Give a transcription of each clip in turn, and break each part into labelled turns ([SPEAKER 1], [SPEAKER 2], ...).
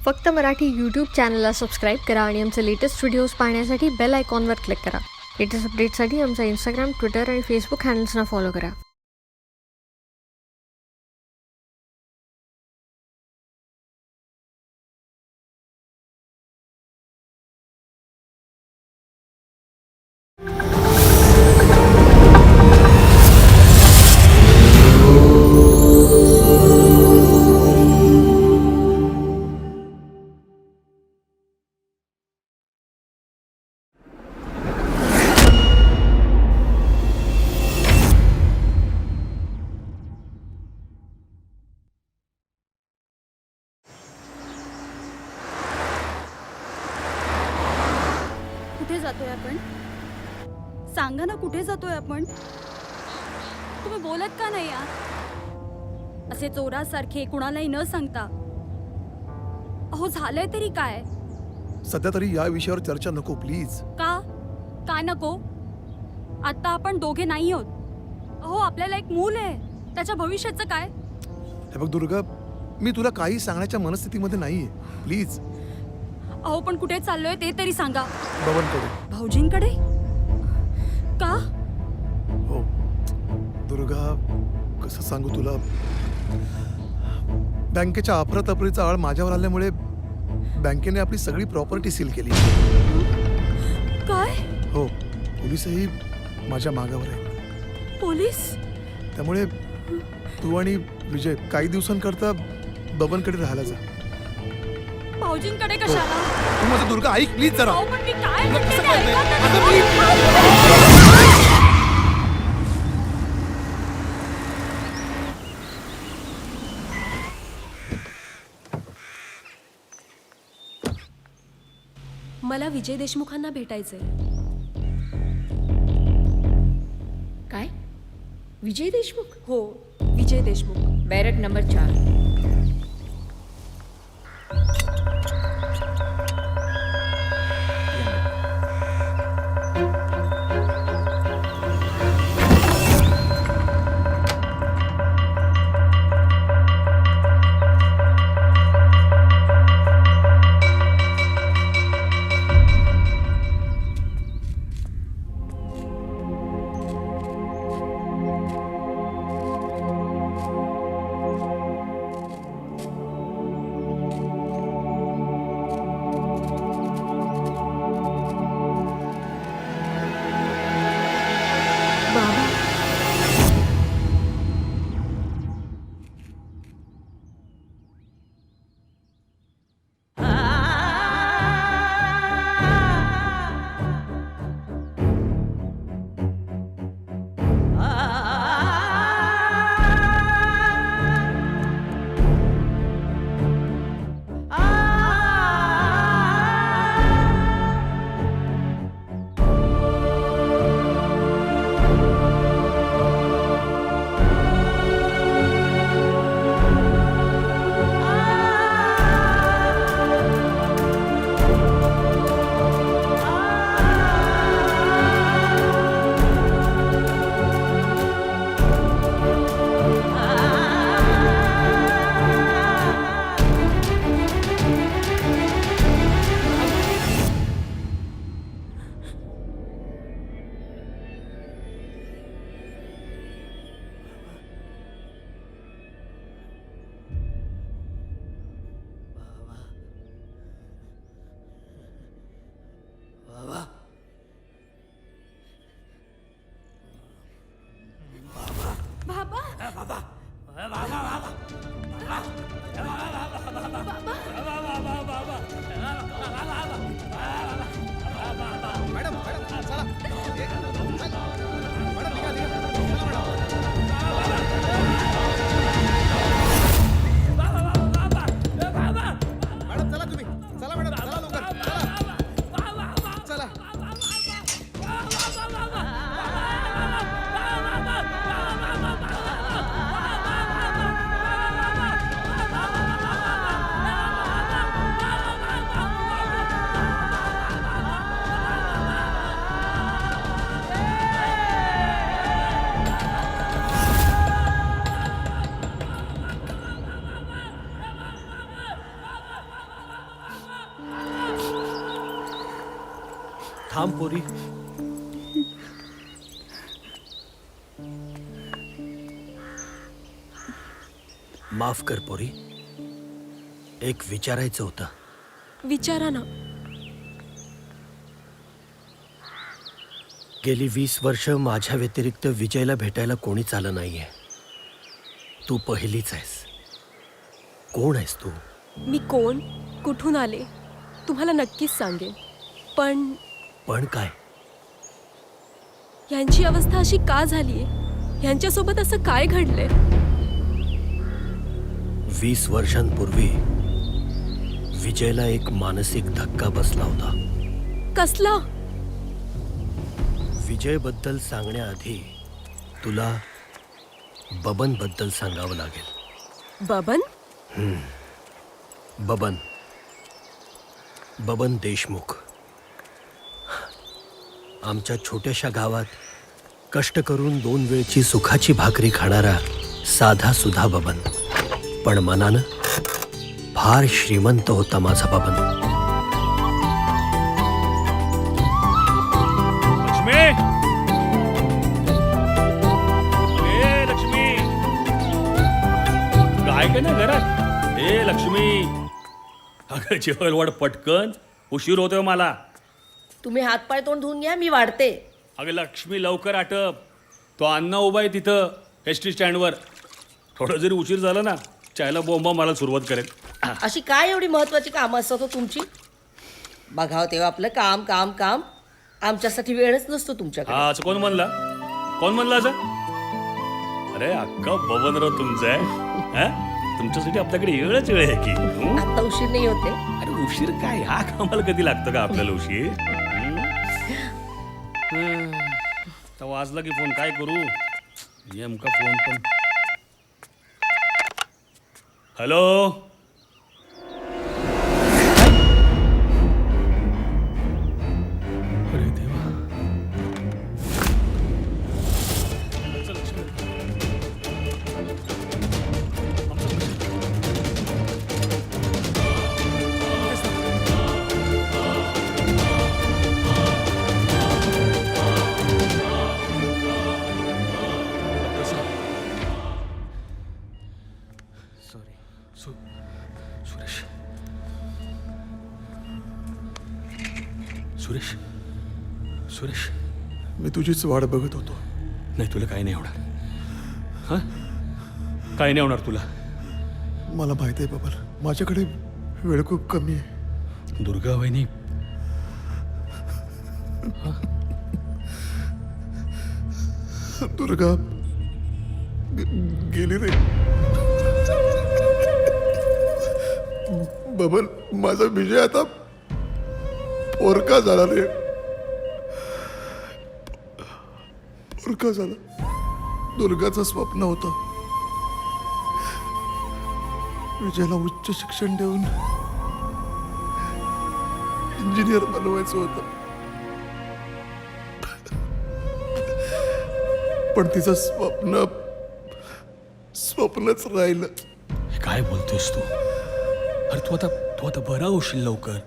[SPEAKER 1] फक्त मराठी यूट्यूब चॅनलला सबस्क्राईब करा आणि आमचे लेटेस्ट व्हिडिओज पाहण्यासाठी बेल आयकॉनवर क्लिक करा. लेटेस्ट अपडेट्ससाठी आमचा इंस्टाग्राम, ट्विटर आणि फेसबुक हँडल्सना फॉलो करा.
[SPEAKER 2] कुठे जातोय आपण? सांगा ना, कुठे जातोय आपण? तुम्ही बोलत का नाही असे चोरासारखे कुणालाही न सांगता? अहो, झालंय तरी काय?
[SPEAKER 3] सध्या तरी या विषयावर चर्चा नको प्लीज.
[SPEAKER 2] का? काय नको? आता आपण दोघे नाही आहोत. अहो, आपल्याला एक मूल आहे. त्याच्या भविष्याचं काय?
[SPEAKER 3] हे बघ दुर्गा, मी तुला काही सांगण्याच्या मनस्थितीमध्ये नाहीये. प्लीज.
[SPEAKER 2] अहो, पण कुठे चाललोय ते तरी सांगा.
[SPEAKER 3] बबनकडे.
[SPEAKER 2] भाऊजींकडे? का?
[SPEAKER 3] हो दुर्गा, कसं सांगू तुला, बँकेच्या अफरातफरीचा आळ माझ्यावर आल्यामुळे बँकेने आपली सगळी प्रॉपर्टी सील केली.
[SPEAKER 2] काय?
[SPEAKER 3] हो, पोलीसही माझ्या मागावर आहे.
[SPEAKER 2] पोलीस?
[SPEAKER 3] त्यामुळे तू आणि विजय काही दिवसांकरता बबनकडे राहायला जा.
[SPEAKER 2] भाऊजींकडे कशाला?
[SPEAKER 3] तू माझं दुर्गा ऐक प्लीज जरा.
[SPEAKER 2] अहो, पण मी काय
[SPEAKER 3] तुला
[SPEAKER 2] म्हणते
[SPEAKER 3] कसं
[SPEAKER 2] ते
[SPEAKER 3] कळतंय?
[SPEAKER 2] ऐका तर.
[SPEAKER 3] अगं,
[SPEAKER 4] मला विजय देशमुखांना भेटायचंय.
[SPEAKER 5] काय? विजय देशमुख?
[SPEAKER 4] हो, विजय देशमुख.
[SPEAKER 5] बॅरक नंबर 4.
[SPEAKER 3] मॅडम चला तुम्ही. चला मॅडम, चला लवकर. चला.
[SPEAKER 6] थांब पोरी. माफ कर पोरी. एक विचारायचं होतं.
[SPEAKER 4] विचारा ना.
[SPEAKER 6] गेली 20 वर्ष माझ्या व्यतिरिक्त विजयला भेटायला कोणीच आलं नाहीये. तू पहिलीच आहेस. कोण आहेस तू?
[SPEAKER 4] मी कोण, कुठून आले तुम्हाला नक्कीच सांगेन. पण
[SPEAKER 6] पण काय?
[SPEAKER 4] ह्यांची अवस्था अशी का झालीये? ह्यांच्यासोबत असं काय घडलंय?
[SPEAKER 6] 20 वर्षांपूर्वी विजयला एक मानसिक धक्का बसला होता.
[SPEAKER 4] कसला?
[SPEAKER 6] विजय बद्दल सांगण्याआधी तुला बबन बद्दल सांगावं लागेल.
[SPEAKER 4] बबन?
[SPEAKER 6] बबन बबन देशमुख. आमच्या छोट्याशा गावात कष्ट करून 2 वेळची सुखाची भाकरी खाणारा साधा सुधा बबन. पण मनानं फार श्रीमंत होता माझा बबन.
[SPEAKER 7] लक्ष्मी, ए लक्ष्मी, काय काय ना घरात? ए लक्ष्मी, अगं जेवायला वाढ पटकन, उशीर होतोय मला.
[SPEAKER 5] तुम्ही हातपाय तोंड धुवून घ्या, मी वाढते.
[SPEAKER 7] अगं लक्ष्मी लवकर आटप. तो अण्णा उभा आहे तिथं एस टी स्टँडवर. थोडं जरी उशीर झाला ना, चायला बोंबा मला सुरुवात करेल.
[SPEAKER 5] अशी काय एवढी महत्वाची कामं असतात हो तुमची? बघाव तेव्हा आपलं काम काम काम. आमच्यासाठी वेळच नसतो तुमच्याकडे.
[SPEAKER 7] हा असं कोण म्हणला? कोण म्हणला असं? अरे अक्का बबनराव तुमचं आहे. हा? तुमच्यासाठी आपल्याकडे वेळच वेळ आहे की.
[SPEAKER 5] आता उशीर नाही होते.
[SPEAKER 7] अरे उशीर काय? हा कामाला कधी लागतं का आपल्याला उशीर? तर वाजला की फोन काय करू? नेमका फोन पण. हॅलो, अरे देवा. चल, चल. सॉरी. सुरेश. सुरेश. सुरेश.
[SPEAKER 3] मी तुझीच वाट बघत होतो.
[SPEAKER 7] नाही तुला काही नाही होणार. हा, काही नाही होणार तुला.
[SPEAKER 3] मला माहिती आहे बाबा, माझ्याकडे वेळ खूप कमी आहे.
[SPEAKER 7] दुर्गा वहिनी.
[SPEAKER 3] दुर्गा गेली रे. बबन, माझा विजय आता पोरका झाला रे. पोरका झाला. दुर्गाचं स्वप्न होतं विजयला उच्च शिक्षण देऊन इंजिनियर बनवायचं होतं. पण तिचं स्वप्नच राहिलं.
[SPEAKER 7] काय बोलतोयस तू? अरे तू आता बरा होशील लवकर.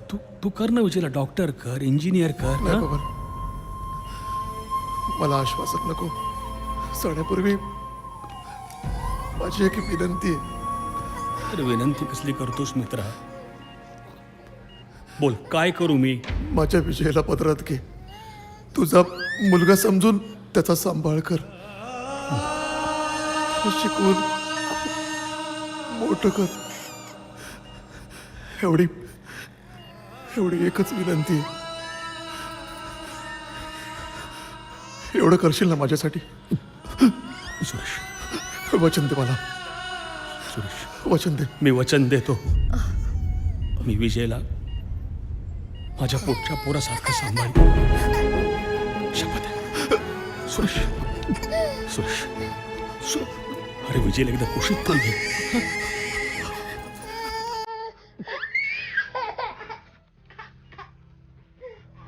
[SPEAKER 7] तू कर ना विजयला डॉक्टर कर, इंजिनियर कर.
[SPEAKER 3] नाही
[SPEAKER 7] हा?
[SPEAKER 3] बाबा, मला आश्वासन नको. जाण्यापूर्वी माझी एक विनंती आहे.
[SPEAKER 7] अरे विनंती कसली करतोस मित्रा? बोल काय करू मी?
[SPEAKER 3] माझ्या विजयाला पदरात घे. तुझा मुलगा समजून त्याचा सांभाळ कर. त्याला शिकवून मोठं कर. एवढी एकच विनंती आहे. एवढं करशील ना माझ्यासाठी?
[SPEAKER 7] सुरेश,
[SPEAKER 3] वचन दे मला.
[SPEAKER 7] सुरेश,
[SPEAKER 3] वचन दे.
[SPEAKER 7] मी वचन देतो. मी विजयला माझ्या पोटच्या पोरासारखं सांभाळ. शपथ आहे. सुरेश, सुरेश, अरे विजयला एकदा कुशीत पण घे.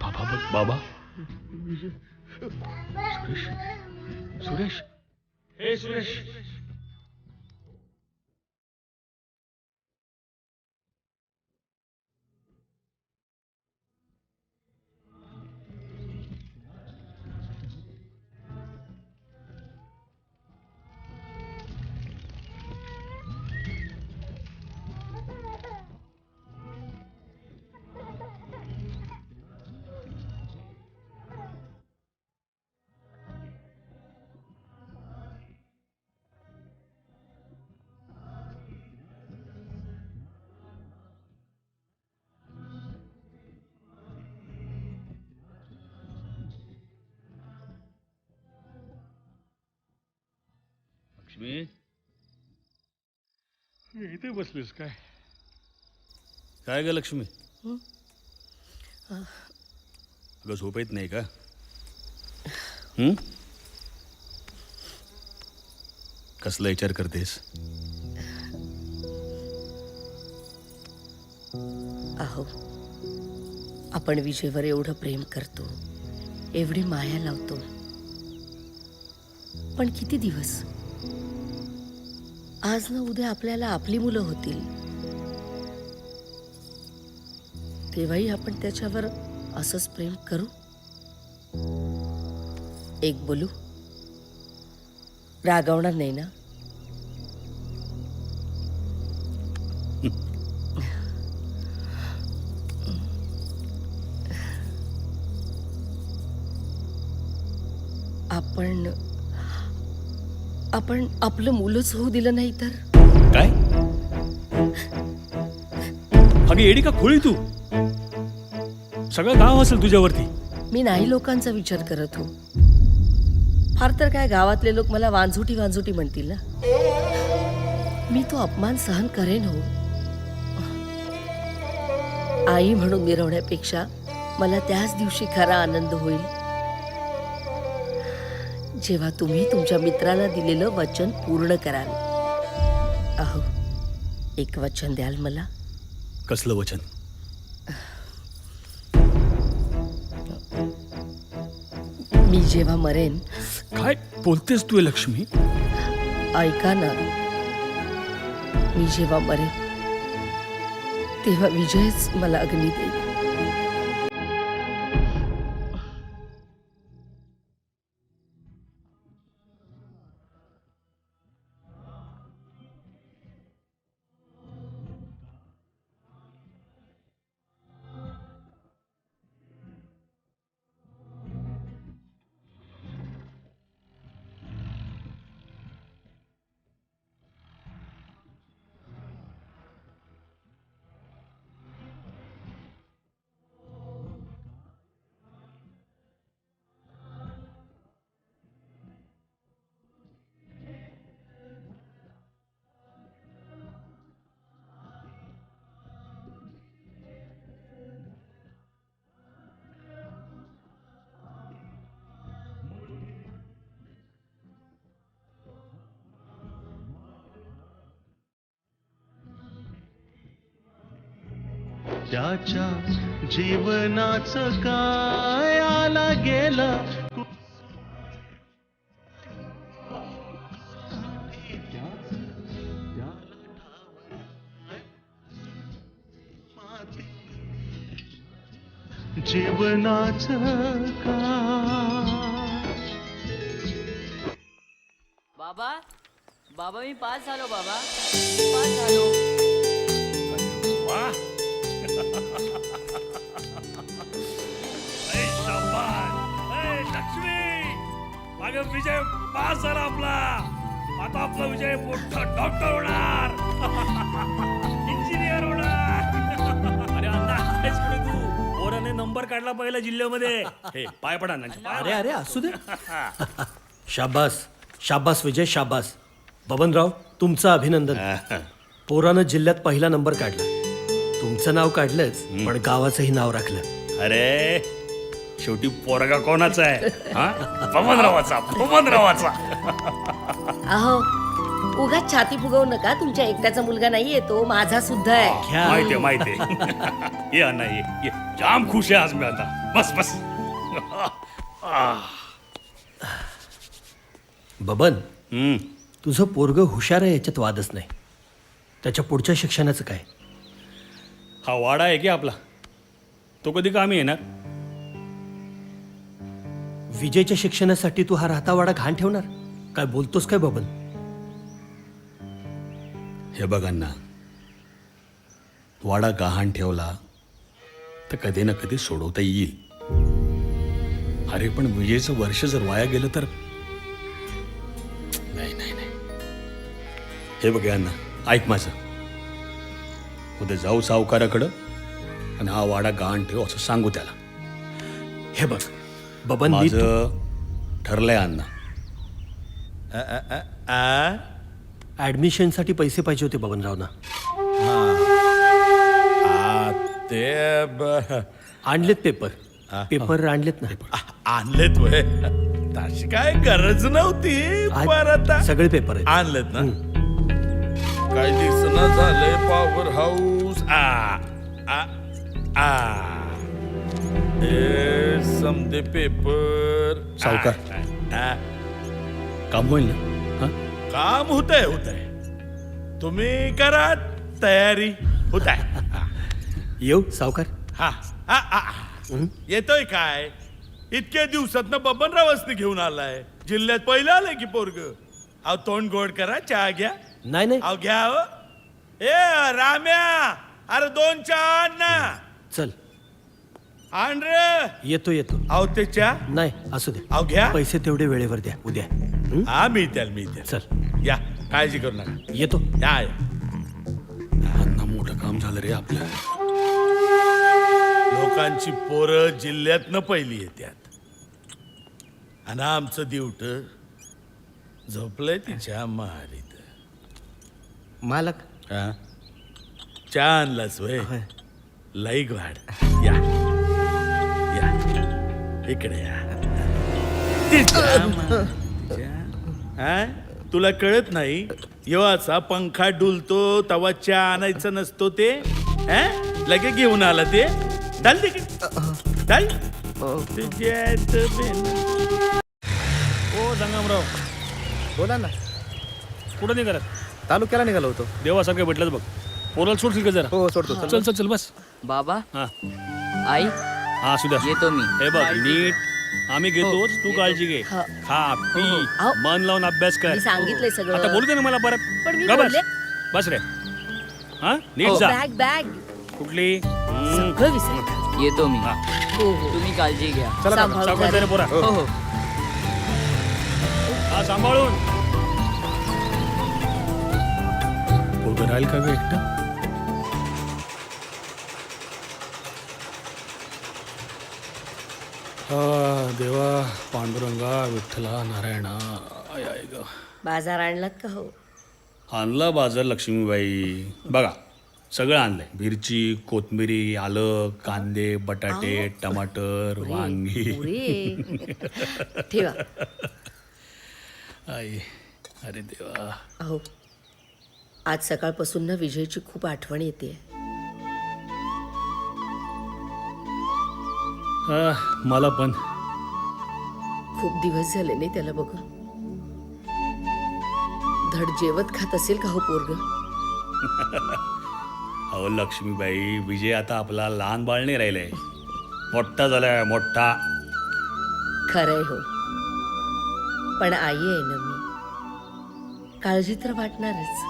[SPEAKER 7] बाबा बघ बाबा. सुरेश, सुरेश, हे सुरेश. लक्ष्मी इथे बसलीस काय काय ग लक्ष्मी अगं झोप येत नाही का कसला विचार करतेस
[SPEAKER 5] अहो आपण विजयवर एवढं प्रेम करतो एवढी माया लावतो पण किती दिवस आज ना उद्या आपल्याला आपली मुलं होतील तेव्हाही आपण त्याच्यावर असंच प्रेम करू एक बोलू रागावणार नाही ना आपण आपलं मुलंच होऊ दिलं नाही तर
[SPEAKER 7] काय अगं येडी का खोळी तू सगळं गाव असेल तुझ्यावरती
[SPEAKER 5] मी नाही लोकांचा विचार करत हो फार तर काय गावातले लोक मला वांझुटी वांझुटी म्हणतील ना मी तो अपमान सहन करेन हो आई म्हणून मिरवण्यापेक्षा मला त्याच दिवशी खरा आनंद होईल जेव्हा तुम्ही तुमच्या मित्राला दिलेलं वचन पूर्ण कराल अहो एक वचन द्याल मला
[SPEAKER 7] कसलं वचन
[SPEAKER 5] मी जेव्हा मरेन
[SPEAKER 7] काय बोलतेस तू लक्ष्मी
[SPEAKER 5] ऐका ना मी जेव्हा मरेन तेव्हा विजयच मला अग्नी देईल
[SPEAKER 8] त्याच्या जीवनाचं काय आला गेलं जीवनाचं काय
[SPEAKER 9] बाबा बाबा मी पास झालो बाबा पास झालो
[SPEAKER 7] वाह लक्ष्मी अगं विजय पास झाला आपला आता आपला विजय मोठा डॉक्टर होणार इंजिनियर होणार अरे अण्णा काहीच करू तू ओराने नंबर काढला पहिला जिल्ह्यामध्ये हे पाय पडा ना
[SPEAKER 6] अरे अरे असू दे शाबास शाबास विजय शाबास बबनराव तुमचं अभिनंदन पोरानं जिल्ह्यात पहिला नंबर काढला तुमचं नाव काढलंच पण गावाचंही नाव राखलं
[SPEAKER 7] अरे शेवटी पोरगा कोणाचा आहे पवनरावाचा पवनरावाचा
[SPEAKER 5] अहो उगाच छाती फुगवू नका तुमच्या एकट्याचा मुलगा नाहीये तो माझा सुद्धा आहे
[SPEAKER 6] घ्या.
[SPEAKER 7] माहितीये माहितीये ये अण्णा ये जाम खुश आहे आज मी आता बस बस
[SPEAKER 6] बबन
[SPEAKER 7] हम्म.
[SPEAKER 6] तुझं पोरग हुशार आहे याच्यात वादच नाही त्याच्या पुढच्या शिक्षणाचं काय
[SPEAKER 7] हा वाडा आहे की आपला तो कधी कामी येणार
[SPEAKER 6] विजयच्या शिक्षणासाठी तू हा राहता वाडा घाण ठेवणार काय बोलतोस काय बबन
[SPEAKER 7] हे बघांना वाडा गहाण ठेवला तर कधी ना कधी सोडवता येईल अरे पण विजयचं वर्ष जर वाया गेलं तर नाही नाही नाही हे बघ अण्णा ऐक माझं उद्या जाऊ सावकाराकडं आणि हा वाडा गहाण ठेव असं सांगू त्याला
[SPEAKER 6] हे बघ बबन मी
[SPEAKER 7] माझं ठरलंय अण्णा
[SPEAKER 6] ॲडमिशनसाठी पैसे पाहिजे होते बबनरावना.
[SPEAKER 10] ते
[SPEAKER 6] आणलेत पेपर. पेपर आणलेत ना.
[SPEAKER 10] आणलेत वय तशी काय गरज नव्हती.
[SPEAKER 6] आज
[SPEAKER 10] परत
[SPEAKER 6] सगळे पेपर आहेत.
[SPEAKER 10] आणलेत ना. काय दिसना झालंय पॉवर हाऊस. समजे पेपर.
[SPEAKER 7] सावकार. काम होईल ना? हा?
[SPEAKER 10] काम होतंय. तुम्ही करा तयारी. होताय.
[SPEAKER 6] येऊ सावकार.
[SPEAKER 10] येतोय काय इतक्या दिवसात ना बबनरावसनी घेऊन आलाय. जिल्ह्यात पहिलं आलंय की पोरग. अहो तोंड गोड करा. चहा घ्या.
[SPEAKER 6] नाही
[SPEAKER 10] अहो घ्या. हो ए राम्या अरे 2 चहा आण ना.
[SPEAKER 6] चल
[SPEAKER 10] आण रे.
[SPEAKER 6] येतो.
[SPEAKER 10] अहो ते चहा.
[SPEAKER 6] नाही असू दे.
[SPEAKER 10] अहो घ्या.
[SPEAKER 6] पैसे तेवढे वेळेवर द्या उद्या.
[SPEAKER 10] हा मिळत्याल.
[SPEAKER 6] चल
[SPEAKER 10] या काळजी करू नका.
[SPEAKER 6] येतो.
[SPEAKER 10] या
[SPEAKER 7] अण्णा मोठं काम झालं रे आपलं.
[SPEAKER 10] लोकांची पोरं जिल्ह्यातनं पहिली येतात आणि आमचं दिवट झोपलंय तिच्या महारीत.
[SPEAKER 6] मालक.
[SPEAKER 10] चहा आणलास वय. लईक वाढ. या इकडे या. तुला कळत नाही येवाचा पंखा डुलतो तवा चहा आणायचं नसतो ते. लगे घेऊन आला ते. चाल तिकडे चाल.
[SPEAKER 7] ओ जंगमराव
[SPEAKER 3] बोला ना.
[SPEAKER 7] कुठं नाही करत?
[SPEAKER 3] तालुक्याला निघालो होतो.
[SPEAKER 7] देवासारखं भेटलं बघ. पोराला सोडशील का जरा?
[SPEAKER 3] हो सोडतो.
[SPEAKER 7] चल बस.
[SPEAKER 9] बाबा
[SPEAKER 7] हा
[SPEAKER 9] आई
[SPEAKER 7] हा सुद्धा
[SPEAKER 9] येतो मी.
[SPEAKER 7] हे बघ नीट आम्ही घेतोच. तू काळजी घे. खा पी मन लावून अभ्यास कर.
[SPEAKER 5] मी सांगितलंय सगळं.
[SPEAKER 7] आता बोलू दे ना मला परत.
[SPEAKER 5] पण मी
[SPEAKER 7] गा बस.
[SPEAKER 5] बोलले.
[SPEAKER 7] बस रे. हा नीट जा.
[SPEAKER 5] बॅग
[SPEAKER 7] कुठली?
[SPEAKER 5] सगळं विसरले.
[SPEAKER 9] येतो मी.
[SPEAKER 7] हा.
[SPEAKER 5] हो
[SPEAKER 9] तुम्ही काळजी घ्या.
[SPEAKER 5] सांभाळून
[SPEAKER 7] सावकाश
[SPEAKER 5] जा.
[SPEAKER 7] रे पोरा.
[SPEAKER 9] हो हो.
[SPEAKER 7] हा सांभाळून. पोरगं राहील का ग एकटं? देवा पांडुरंगा विठ्ठला नारायणा. आय आय ग.
[SPEAKER 5] बाजार आणलात का हो?
[SPEAKER 7] आणला बाजार लक्ष्मीबाई. बघा सगळं आणलंय. मिरची कोथमिरी आलं कांदे बटाटे टमाटर वांगी.
[SPEAKER 5] पुरे. ठेवा.
[SPEAKER 7] आई अरे देवा.
[SPEAKER 5] अहो आज सकाळपासून ना विजयची खूप आठवण येते.
[SPEAKER 7] मला पण.
[SPEAKER 5] खूप दिवस झाले नाही त्याला बघून. धड जेवत खात असेल का हो पोरग?
[SPEAKER 7] अहो लक्ष्मीबाई विजय आता आपला लहान बाळ नाही राहिलंय. मोठा झालाय मोठा.
[SPEAKER 5] खरंय हो. पण आई आहे ना मी. काळजी तर वाटणारच.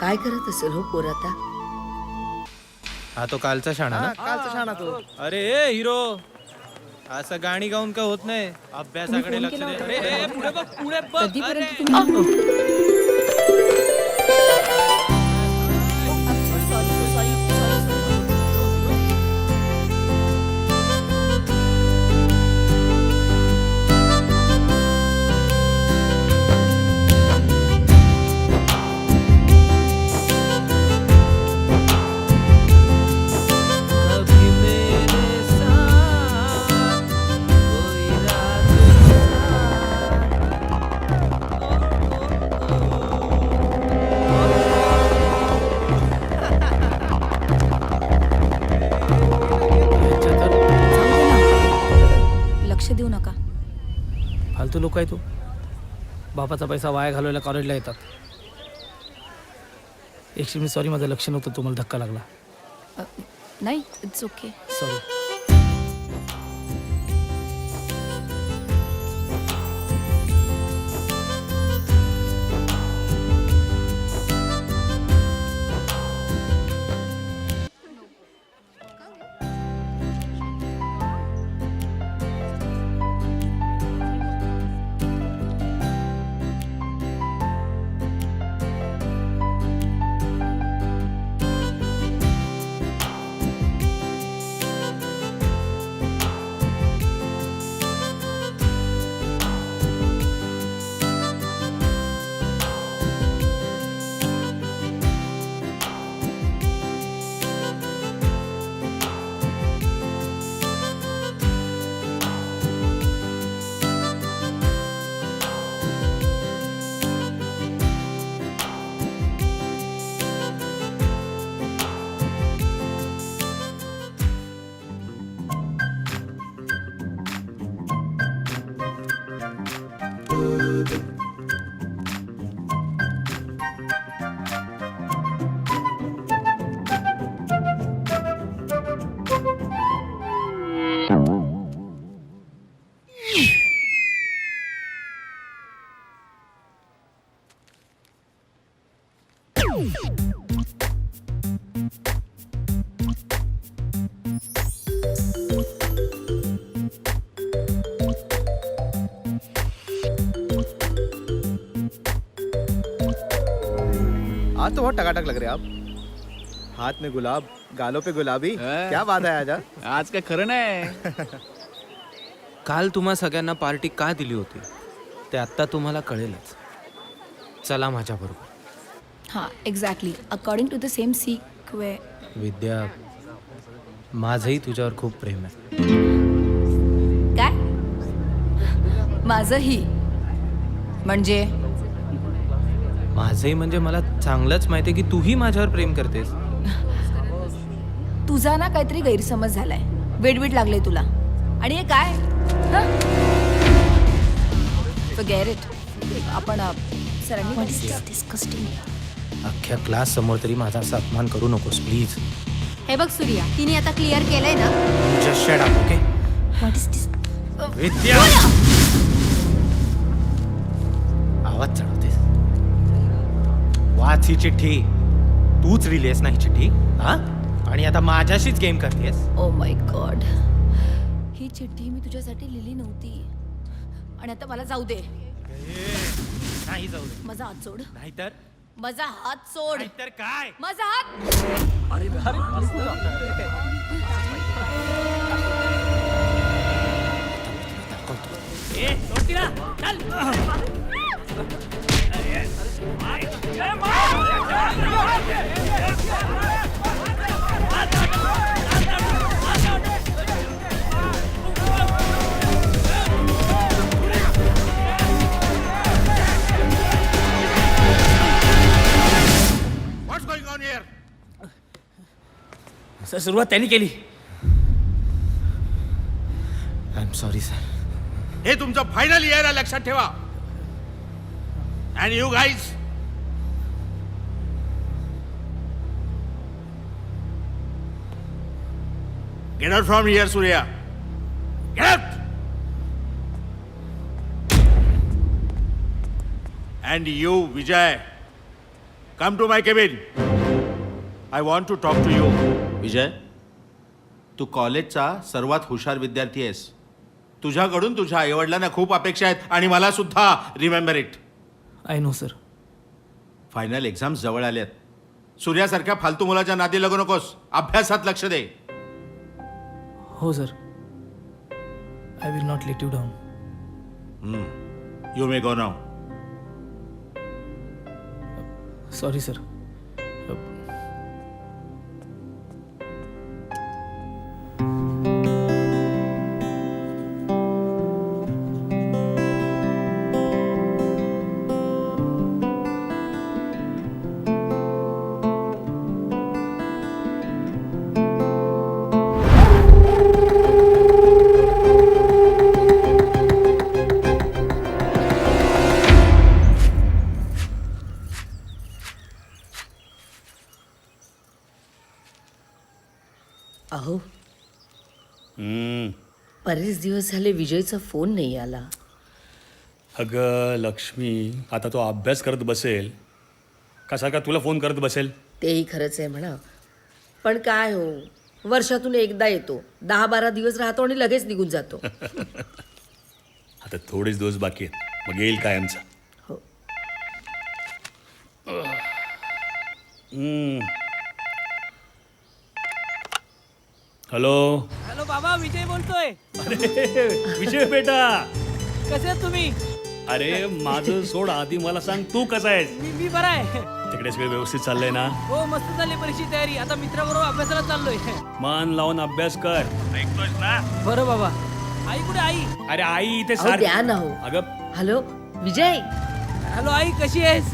[SPEAKER 5] काय करत असेल हो पोर आता?
[SPEAKER 11] हा तो कालचा शाणा ना.
[SPEAKER 3] कालचा शाणा तो.
[SPEAKER 11] अरे ए हिरो असं गाणी गाऊन का होत नाही. अभ्यासाकडे लक्ष दे. ए, पुढे बघ पुढे बघ. अरे.
[SPEAKER 2] लक्ष देऊ नका.
[SPEAKER 11] फालतू लोक आहे तू. बापाचा पैसा वाया घालवायला कॉलेजला येतात. एक्चुअली सॉरी माझं लक्ष नव्हतं. तुम्हाला धक्का लागला.
[SPEAKER 2] नाही इट्स ओके.
[SPEAKER 11] सॉरी. तो बहुत टकाटक लग रहे आप. हाथ में गुलाब, गालों पे गुलाबी. क्या बात आहे आजा.
[SPEAKER 12] आज काय खरं नाही. काल तुम्हा सगळ्यांना पार्टी का दिली होती ते आत्ता तुम्हाला कळेलच. चला माझ्याबरोबर.
[SPEAKER 2] हां exactly according to the same sequence.
[SPEAKER 12] Vidya, माझंही तुझ्यावर खूप प्रेम आहे.
[SPEAKER 2] काय माझंही म्हणजे
[SPEAKER 12] माझंही म्हणजे मला चांगलंच माहिती आहे की तूही माझ्यावर प्रेम करतेस.
[SPEAKER 2] तुझा ना काहीतरी गैरसमज झालाय. वेडवीड लागले तुला. आणि हे काय Forget it. आपण सरांनी डिस्कस्टिंग.
[SPEAKER 12] अख्ख्या क्लास समोर तरी माझा असा अपमान करू नकोस प्लीज.
[SPEAKER 1] हे बघ सूर्या, तिने आता क्लिअर केलंय ना.
[SPEAKER 12] Just shut up, okay.
[SPEAKER 1] What is this?
[SPEAKER 12] Vidya, आवाज चढवतेस. वाच ही चिठ्ठी. तूच लिहिलीस ना ही चिठ्ठी? हा, आणि आता माझ्याशीच गेम करतेस.
[SPEAKER 2] ओ माय गॉड, ही चिठ्ठी मी तुझ्यासाठी लिहिली नव्हती. आणि आता मला जाऊ दे.
[SPEAKER 12] नाही जाऊ दे.
[SPEAKER 2] माझा हात सोड.
[SPEAKER 12] नाहीतर
[SPEAKER 2] माझा हात सोड.
[SPEAKER 12] नाहीतर काय?
[SPEAKER 2] माझा हात.
[SPEAKER 10] सर सुरुवात त्यांनी केली.
[SPEAKER 12] I am sorry sir.
[SPEAKER 10] हे तुमचं फायनल इयर आहे, लक्षात ठेवा. And you guys, get out from here. Surya, get out. And you Vijay, come to my cabin. I want to talk to you.
[SPEAKER 13] Vijay, तू कॉलेजचा सर्वात हुशार विद्यार्थी आहेस. तुझ्याकडून तुझ्या आईवडिलांना खूप अपेक्षा आहेत आणि मला सुद्धा. Remember it.
[SPEAKER 12] I know sir.
[SPEAKER 13] Final exams जवळ आल्यात. सूर्यासारख्या फालतू मुलाच्या नादी लागू नकोस. अभ्यासात लक्ष दे.
[SPEAKER 12] हो sir. I will not let you down.
[SPEAKER 13] You may go now.
[SPEAKER 12] Sorry sir.
[SPEAKER 5] अहो, बरेच दिवस झाले विजयचा फोन नाही आला.
[SPEAKER 7] अगं लक्ष्मी, आता तो अभ्यास करत बसेल का सारखा तुला फोन करत बसेल?
[SPEAKER 5] तेही खरंच आहे म्हणा. पण काय हो, वर्षातून एकदा येतो, 10-12 दिवस राहतो आणि लगेच निघून जातो.
[SPEAKER 7] आता थोडेच दिवस बाकी आहेत, मग येईल कायमचा.
[SPEAKER 5] हो.
[SPEAKER 7] हॅलो.
[SPEAKER 9] हॅलो बाबा, विजय बोलतोय.
[SPEAKER 7] अरे विजय बेटा,
[SPEAKER 9] कसे आहात तुम्ही?
[SPEAKER 7] अरे माझं सोड, आधी मला सांग तू कसा आहेस?
[SPEAKER 9] मी बरा आहे.
[SPEAKER 7] तिकडे सगळं व्यवस्थित चाललंय ना?
[SPEAKER 9] हो, मस्त चालली परीक्षेची तयारी. आता मित्राबरोबर अभ्यासाला चाललोय.
[SPEAKER 7] मन लावून अभ्यास कर. ऐकतोयस ना?
[SPEAKER 9] बरं बाबा. आई कुठे? आई?
[SPEAKER 7] अरे आई इथे
[SPEAKER 5] अहो, द्या ना हो.
[SPEAKER 7] अगं
[SPEAKER 5] हॅलो विजय.
[SPEAKER 9] हॅलो आई, कशी आहेस?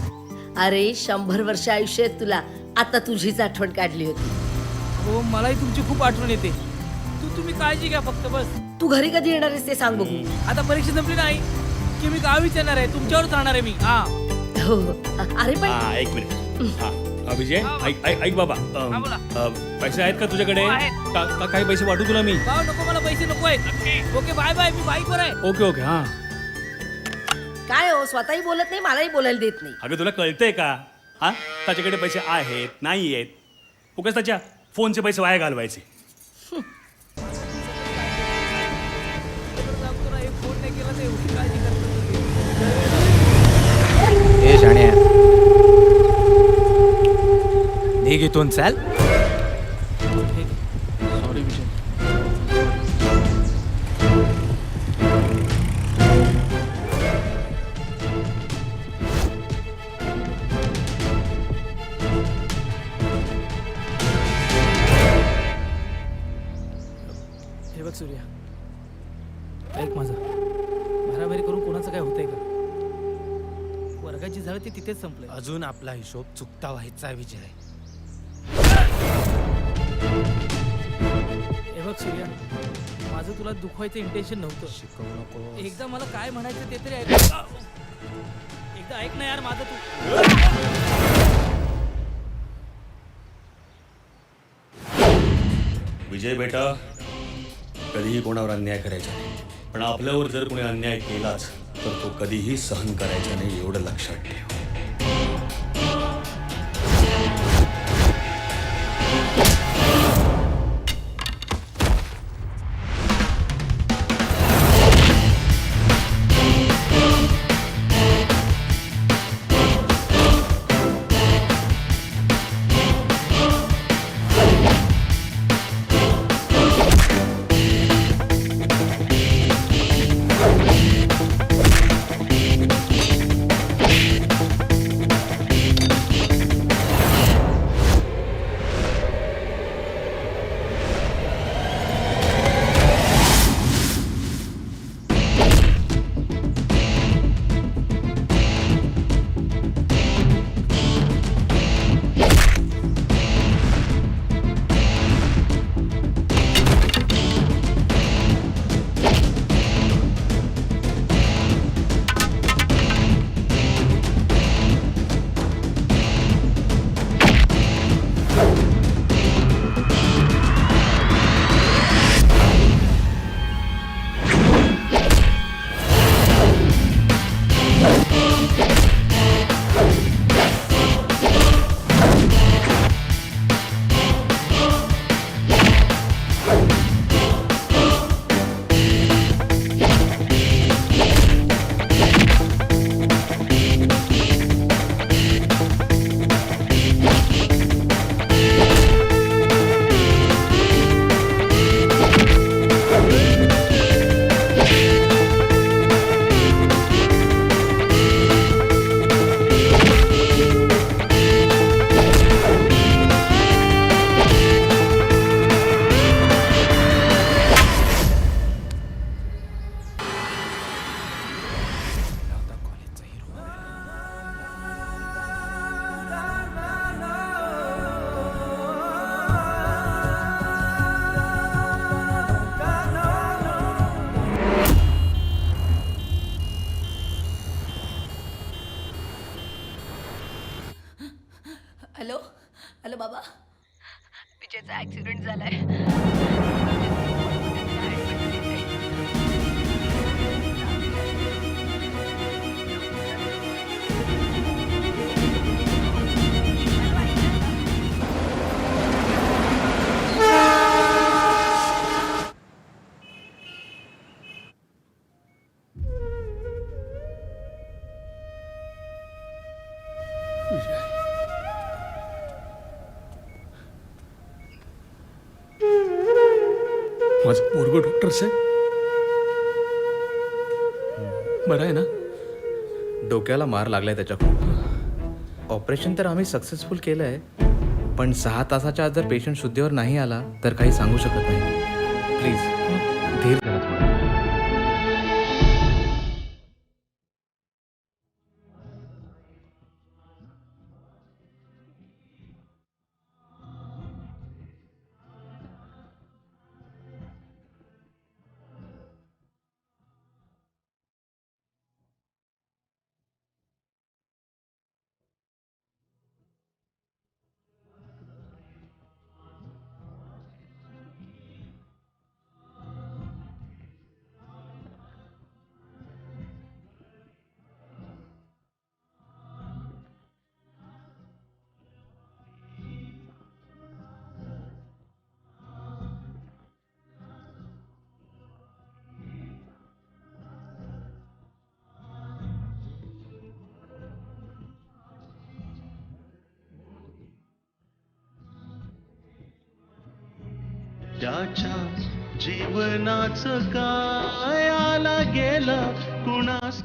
[SPEAKER 5] अरे 100 वर्ष आयुष्य आहेत तुला. आता तुझीच आठवण काढली होती.
[SPEAKER 9] हो, मलाही तुमची खूप आठवण येते. तुम्ही काळजी घ्या फक्त बस.
[SPEAKER 5] तू घरी कधी येणार आहेस ते सांग बघू.
[SPEAKER 9] आता परीक्षा संपली नाही की मी गावीच येणार आहे. तुमच्यावरच राहणार आहे मी. हा
[SPEAKER 5] हो. अरे पण
[SPEAKER 7] हा, एक मिनिट. हा विजय, ऐक बाबा. पैसे आहेत का तुझ्याकडे? काही पैसे वाटू तुला मी?
[SPEAKER 9] नको, मला पैसे नको आहेत. Okay, bye bye. मी बाईकवर आहे.
[SPEAKER 7] Okay okay. हा
[SPEAKER 5] काय हो, स्वतःही बोलत नाही, मलाही बोलायला देत नाही.
[SPEAKER 7] अगं तुला कळतंय का? हा, त्याच्याकडे पैसे आहेत नाही आहेत, उगाच त्याच्या फोनचे पैसे वाया घालवायचे.
[SPEAKER 12] ए शाण्या, निघ इथून चाल.
[SPEAKER 11] सॉरी विजय. हे बघ सूर्या, ऐक माझं. भराभरी करून कोणाचं काय होतंय का? वर्गाची झालं ते तिथेच संपलंय.
[SPEAKER 12] अजून आपला हिशोब चुकता व्हायचा विजय.
[SPEAKER 11] हे बघ सूर्या, माझं तुला दुखवायचं इंटेन्शन नव्हतं.
[SPEAKER 12] शिकवू नको.
[SPEAKER 11] एकदा मला काय म्हणायचं ते तरी ऐक. एकदा ऐक ना यार माझं तू.
[SPEAKER 7] विजय बेटा, कधीही कोणावर अन्याय करायचा नाही, पण आपल्यावर जर कोणी अन्याय केलाच तर तो कधीही सहन करायचा नाही, एवढं लक्षात ठेव.
[SPEAKER 5] हॅलो हॅलो बाबा, विजयचा ॲक्सिडेंट झालाय.
[SPEAKER 11] माझं पोरगं डॉक्टर साहेब बरं आहे ना?
[SPEAKER 12] डोक्याला मार लागलाय त्याच्याकडून. ऑपरेशन तर आम्ही सक्सेसफुल केलं आहे, पण 6 तासाच्या आत जर पेशंट शुद्धीवर नाही आला तर काही सांगू शकत नाही. प्लीज धीर धरा थोडा.
[SPEAKER 8] त्याच्या जीवनाचं काय आला गेला कुणास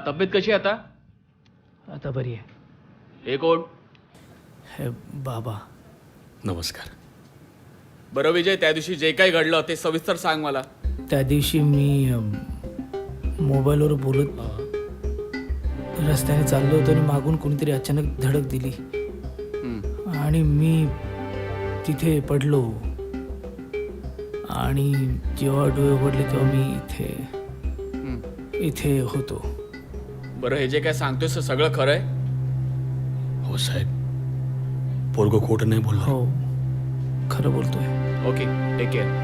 [SPEAKER 9] तब्येत कशी आहे आता?
[SPEAKER 11] आता बरी आहे.
[SPEAKER 9] हे कोण?
[SPEAKER 11] हे बाबा.
[SPEAKER 7] नमस्कार.
[SPEAKER 12] बरं विजय, त्या दिवशी जे काही घडलं ते सविस्तर सांग मला.
[SPEAKER 11] त्या दिवशी मी मोबाईलवर बोलत रस्त्याने चाललो होतो आणि मागून कोणीतरी अचानक धडक दिली आणि मी तिथे पडलो आणि जेव्हा डोळे पडले तेव्हा मी इथे होतो.
[SPEAKER 12] बरं, हे जे काय सांगतोस ते सगळं खरं आहे?
[SPEAKER 7] हो साहेब, पोरगो खोटं नाही बोललो.
[SPEAKER 11] हो, खरं बोलतोय.
[SPEAKER 12] Okay, take care.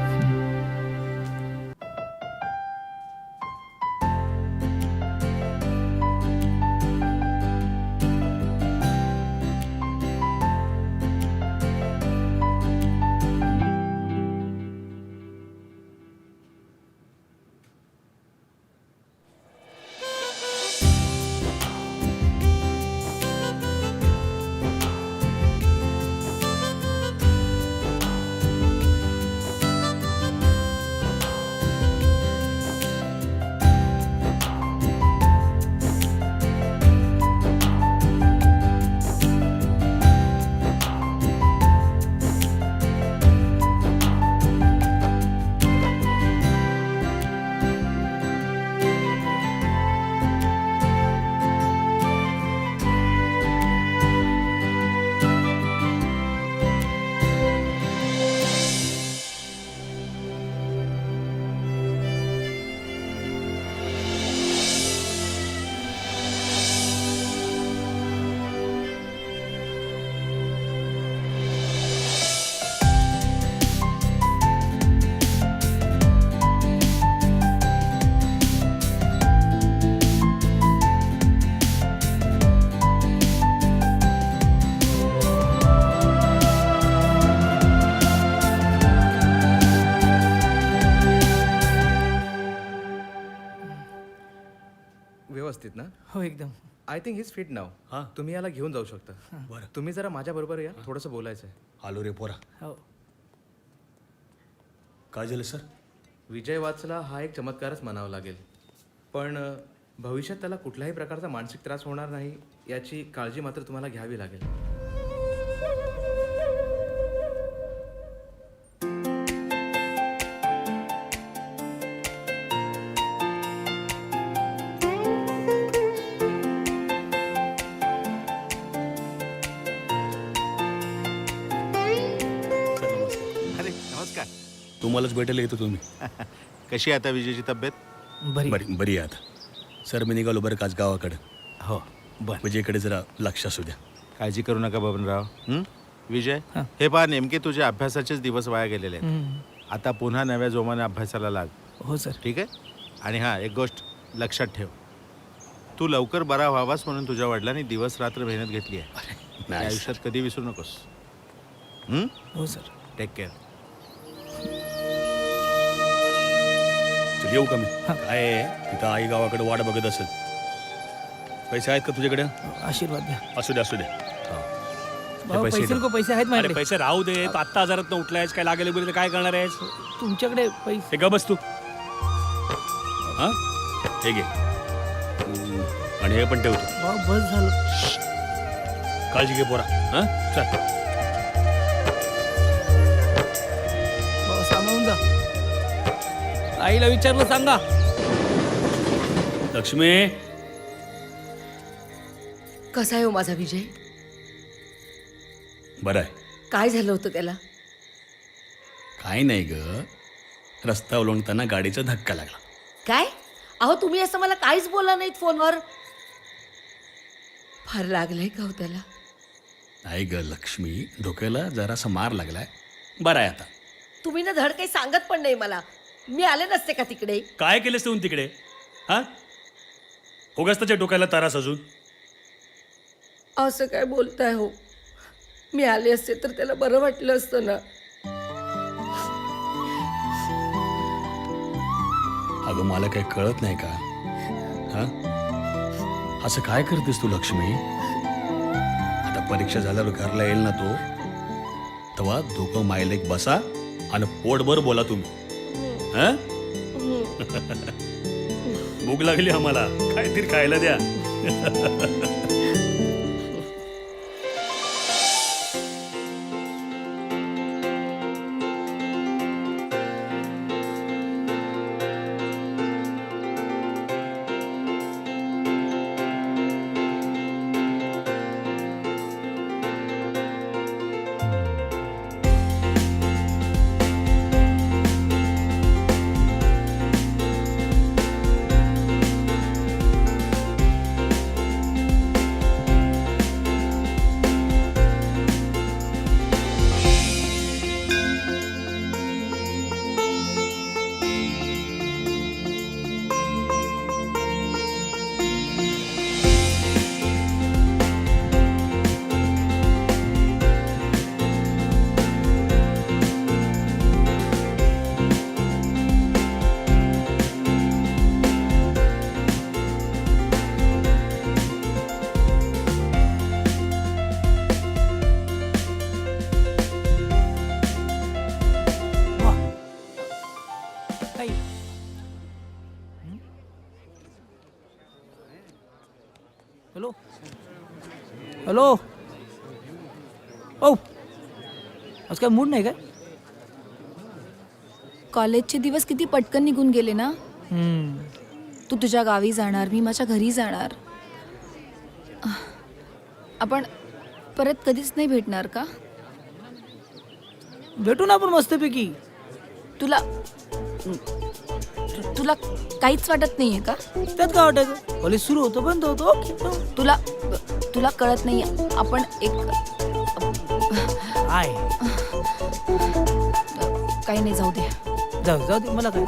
[SPEAKER 12] व्यवस्थित ना?
[SPEAKER 11] हो, एकदम.
[SPEAKER 12] I think is fit now.
[SPEAKER 7] हां.
[SPEAKER 12] तुम्ही याला घेऊन जाऊ शकता.
[SPEAKER 7] बरं.
[SPEAKER 12] तुम्ही जरा माझ्या बरोबर या, थोडंसं बोलायचं आहे.
[SPEAKER 7] आलो रे पोरा.
[SPEAKER 11] हो.
[SPEAKER 7] काय झालं सर?
[SPEAKER 12] विजय वाचला हा एक चमत्कारच म्हणावा लागेल, पण भविष्यात त्याला कुठल्याही प्रकारचा मानसिक त्रास होणार नाही याची काळजी मात्र तुम्हाला घ्यावी लागेल.
[SPEAKER 13] अरे नमस्कार.
[SPEAKER 7] तुम्हालाच भेटायला येतो तुम्ही.
[SPEAKER 13] कशी आहे आता विजयची तब्येत?
[SPEAKER 11] बरी.
[SPEAKER 7] बरी आहे आता. सर मी निघालो बरं काच गावाकडं.
[SPEAKER 13] हो, बर.
[SPEAKER 7] विजयकडे जरा लक्ष असू द्या.
[SPEAKER 13] काळजी करू नका बबनराव. विजय,
[SPEAKER 11] हां.
[SPEAKER 13] हे पहा, नेमके तुझे अभ्यासाचेच दिवस वाया गेलेले आहेत.
[SPEAKER 11] हम्म.
[SPEAKER 13] आता पुन्हा नव्या जोमाने अभ्यासाला लाग.
[SPEAKER 11] हो सर.
[SPEAKER 13] ठीक आहे? आणि हां, एक गोष्ट लक्षात ठेव, तू लवकर बरा व्हावास म्हणून तुझ्या वडिलांनी दिवस रात्र मेहनत घेतली आहे.
[SPEAKER 7] नाही
[SPEAKER 13] आयुष्यात कधी विसरू नकोस.
[SPEAKER 11] हो सर.
[SPEAKER 13] Take care.
[SPEAKER 7] चल येऊ का मी? काय आहे, तिथं आई गावाकडे वाट बघत असेल. पैसे आहेत का तुझ्याकडे?
[SPEAKER 11] आशीर्वाद द्या.
[SPEAKER 7] असू दे असू दे.
[SPEAKER 11] भाऊ,
[SPEAKER 7] पैसे
[SPEAKER 11] पैसे
[SPEAKER 7] दे.
[SPEAKER 11] नको, पैसे आहेत
[SPEAKER 7] अरे
[SPEAKER 11] माझ्याकडे.
[SPEAKER 7] पैसे राहू दे. तू आत्ता आजारात उठलायस, काय लागेल बिल काय करणार आहेस?
[SPEAKER 11] तुमच्याकडे पैसे.
[SPEAKER 7] हे ग बस तू. हां, हे घे. आणि हे पण ठेवतो.
[SPEAKER 11] भाऊ, बस झालं.
[SPEAKER 7] काळजी घे पोरा. हां, चल.
[SPEAKER 11] भाऊ, सांभाळून जा. आईला विचारलं सांगा.
[SPEAKER 7] लक्ष्मी.
[SPEAKER 5] कसा आहे हो माझा विजय?
[SPEAKER 7] बरं आहे.
[SPEAKER 5] काय झालं होतं त्याला?
[SPEAKER 7] काय नाही ग, रस्ता ओलांडताना गाडीचा धक्का लागला.
[SPEAKER 5] काय? अहो, तुम्ही असं मला काहीच बोलला नाहीत फोनवर. फार लागलंय का हो त्याला?
[SPEAKER 7] नाही ग लक्ष्मी, डोक्याला जरासा मार लागलाय. बरं आहे आता.
[SPEAKER 5] तुम्ही ना धड काही सांगत पण नाही मला. मी आले नसते का तिकडे?
[SPEAKER 7] काय केलंस तू तिकडे? हां, उगाच त्याच्या डोक्याला तारास अजून.
[SPEAKER 5] असं काय बोलताय हो? मी आले असते तर त्याला बरं वाटलं असतं ना.
[SPEAKER 7] अगं मला काही कळत नाही का? हा, असं काय करतेस तू लक्ष्मी? आता परीक्षा झाल्यावर घरला येईल ना तो, तेव्हा दोघं मायलेक बसा आणि पोटभर बोला तुम्ही. हा? भूक लागली आम्हाला, काहीतरी खायला द्या.
[SPEAKER 11] Hello hello. ओ, आज काय मूड नाही काय?
[SPEAKER 2] कॉलेजचे दिवस किती पटकन निघून गेले ना. तू तुझ्या गावी जाणार, मी माझ्या घरी जाणार. आपण परत कधीच नाही भेटणार का?
[SPEAKER 11] भेटू ना आपण मस्तपैकी.
[SPEAKER 2] तुला तुला काहीच वाटत नाहीये का?
[SPEAKER 11] त्यात काय वाटायचं? कॉलेज सुरू होतं बंद होतं, ओके.
[SPEAKER 2] तुला तुला कळत नाही आपण एक
[SPEAKER 11] आहे.
[SPEAKER 2] काही नाही, जाऊ दे.
[SPEAKER 11] जाऊ दे, मला काय.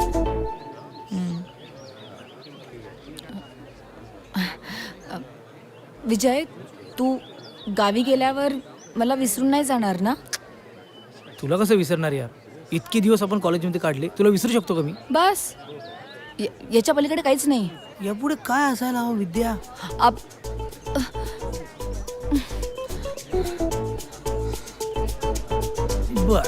[SPEAKER 2] विजय, तू गावी गेल्यावर मला विसरून नाही जाणार ना?
[SPEAKER 11] तुला कसं विसरणार यार? इतके दिवस आपण कॉलेजमध्ये काढले, तुला विसरू शकतो का मी?
[SPEAKER 2] बस याच्या पलीकडे काहीच नाही.
[SPEAKER 11] यापुढे काय असायला हवं विद्या? बर.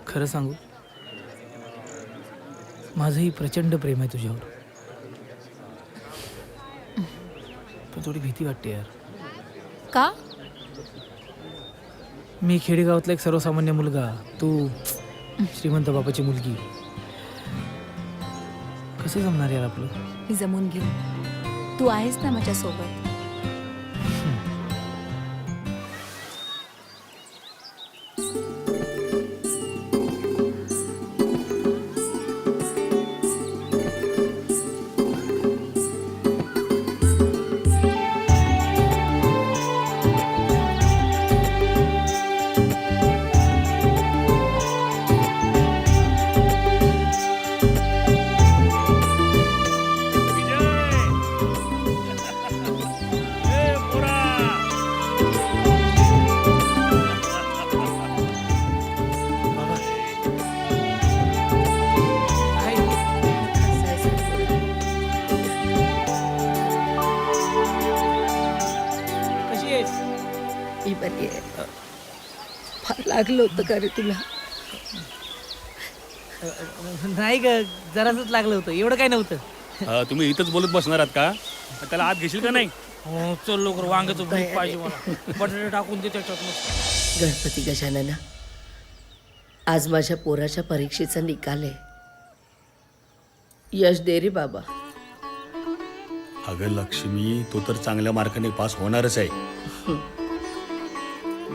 [SPEAKER 11] खरं सांगू, माझंही प्रचंड प्रेम आहे तुझ्यावर. पण थोडी भीती वाटते यार.
[SPEAKER 2] का?
[SPEAKER 11] मी खेडेगावातला एक सर्वसामान्य मुलगा, तू श्रीमंत बापाची मुलगी. कसं जमणार यार आपलं?
[SPEAKER 2] मी जमून घेऊ. तू आहेस ना माझ्यासोबत.
[SPEAKER 5] मी बरी आहे. फार लागलं होतं का रे तुला?
[SPEAKER 11] नाही ग, जरासच लागलं होतं, एवढं काय नव्हतं.
[SPEAKER 7] तुम्ही इथंच बोलत बसणार आहात का? त्याला आत घेशील का नाही?
[SPEAKER 11] हो, चल लवकर, वांग्याचं भरीत पाहिजे मला. बटाटे टाकून दे त्याच्यात मस्त.
[SPEAKER 5] गणपती गजानना, आज माझ्या पोराच्या परीक्षेचा निकाल आहे. यश दे रे बाबा.
[SPEAKER 7] अगं लक्ष्मी, तो तर चांगल्या मार्काने पास होणारच आहे.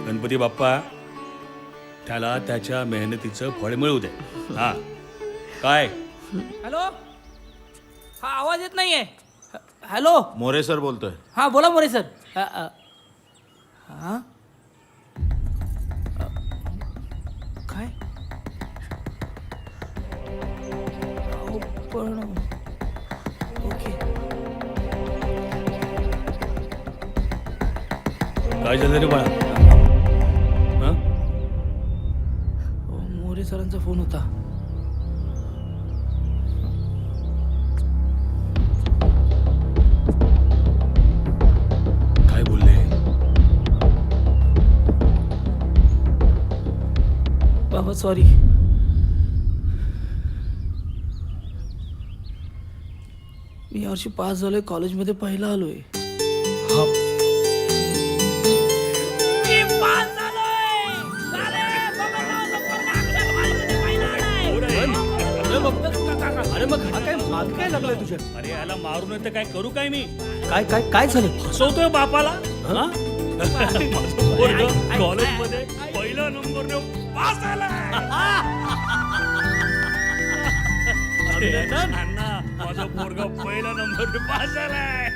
[SPEAKER 7] गणपती बाप्पा त्याला त्याच्या मेहनतीचं फळ मिळू दे. हा काय?
[SPEAKER 11] हॅलो, हा आवाज येत नाहीये. हॅलो,
[SPEAKER 13] मोरे सर बोलतोय.
[SPEAKER 11] हा बोला मोरे सर. हा काय अहो, पण ओके
[SPEAKER 10] काय झालं रे बाळा? हा?
[SPEAKER 11] मोरे सरांचा फोन होता.
[SPEAKER 10] काय बोलले?
[SPEAKER 11] बाबा सॉरी. मी यावर्षी पास झालोय, कॉलेजमध्ये पहिला आलोय.
[SPEAKER 6] अरे मग हा काय माग काय लागलाय तुझ्या?
[SPEAKER 10] अरे याला मारून येतं काय करू काय मी?
[SPEAKER 6] काय काय काय झालं?
[SPEAKER 10] फसवतोय बापाला? हा? माझं पोरगं कॉलेजमध्ये पहिला नंबरने पास झालाय. अण्णा, माझं पोरगं पहिला नंबरने पास झालाय.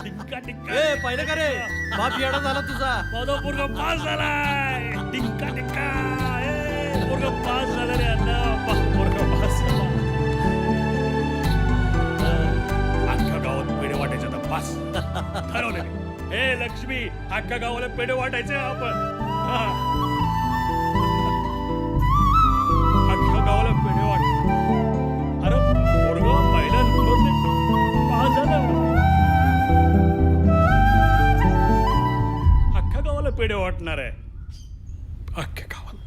[SPEAKER 10] टिक्का टिक्का.
[SPEAKER 6] पहिलं का रे? बाप येडा झाला तुझा.
[SPEAKER 10] माझा पोरगा पास झालाय. टिक्का टिक्का. पोरगा पास झाला रे अण्णा. पोरगा पास झाला. अख्ख्या गावात पेढे वाटायचे आता पास ठरवले. हे लक्ष्मी, अख्ख्या गावाला पेढे वाटायचे आपण. हा. अख्ख्या गावाला पेढे वाट. अरे पोरगा पहिल्या नंबरने पास झाला. अख्ख्या गावाला पेढे वाटणार आहे. अख्ख्या गावाला.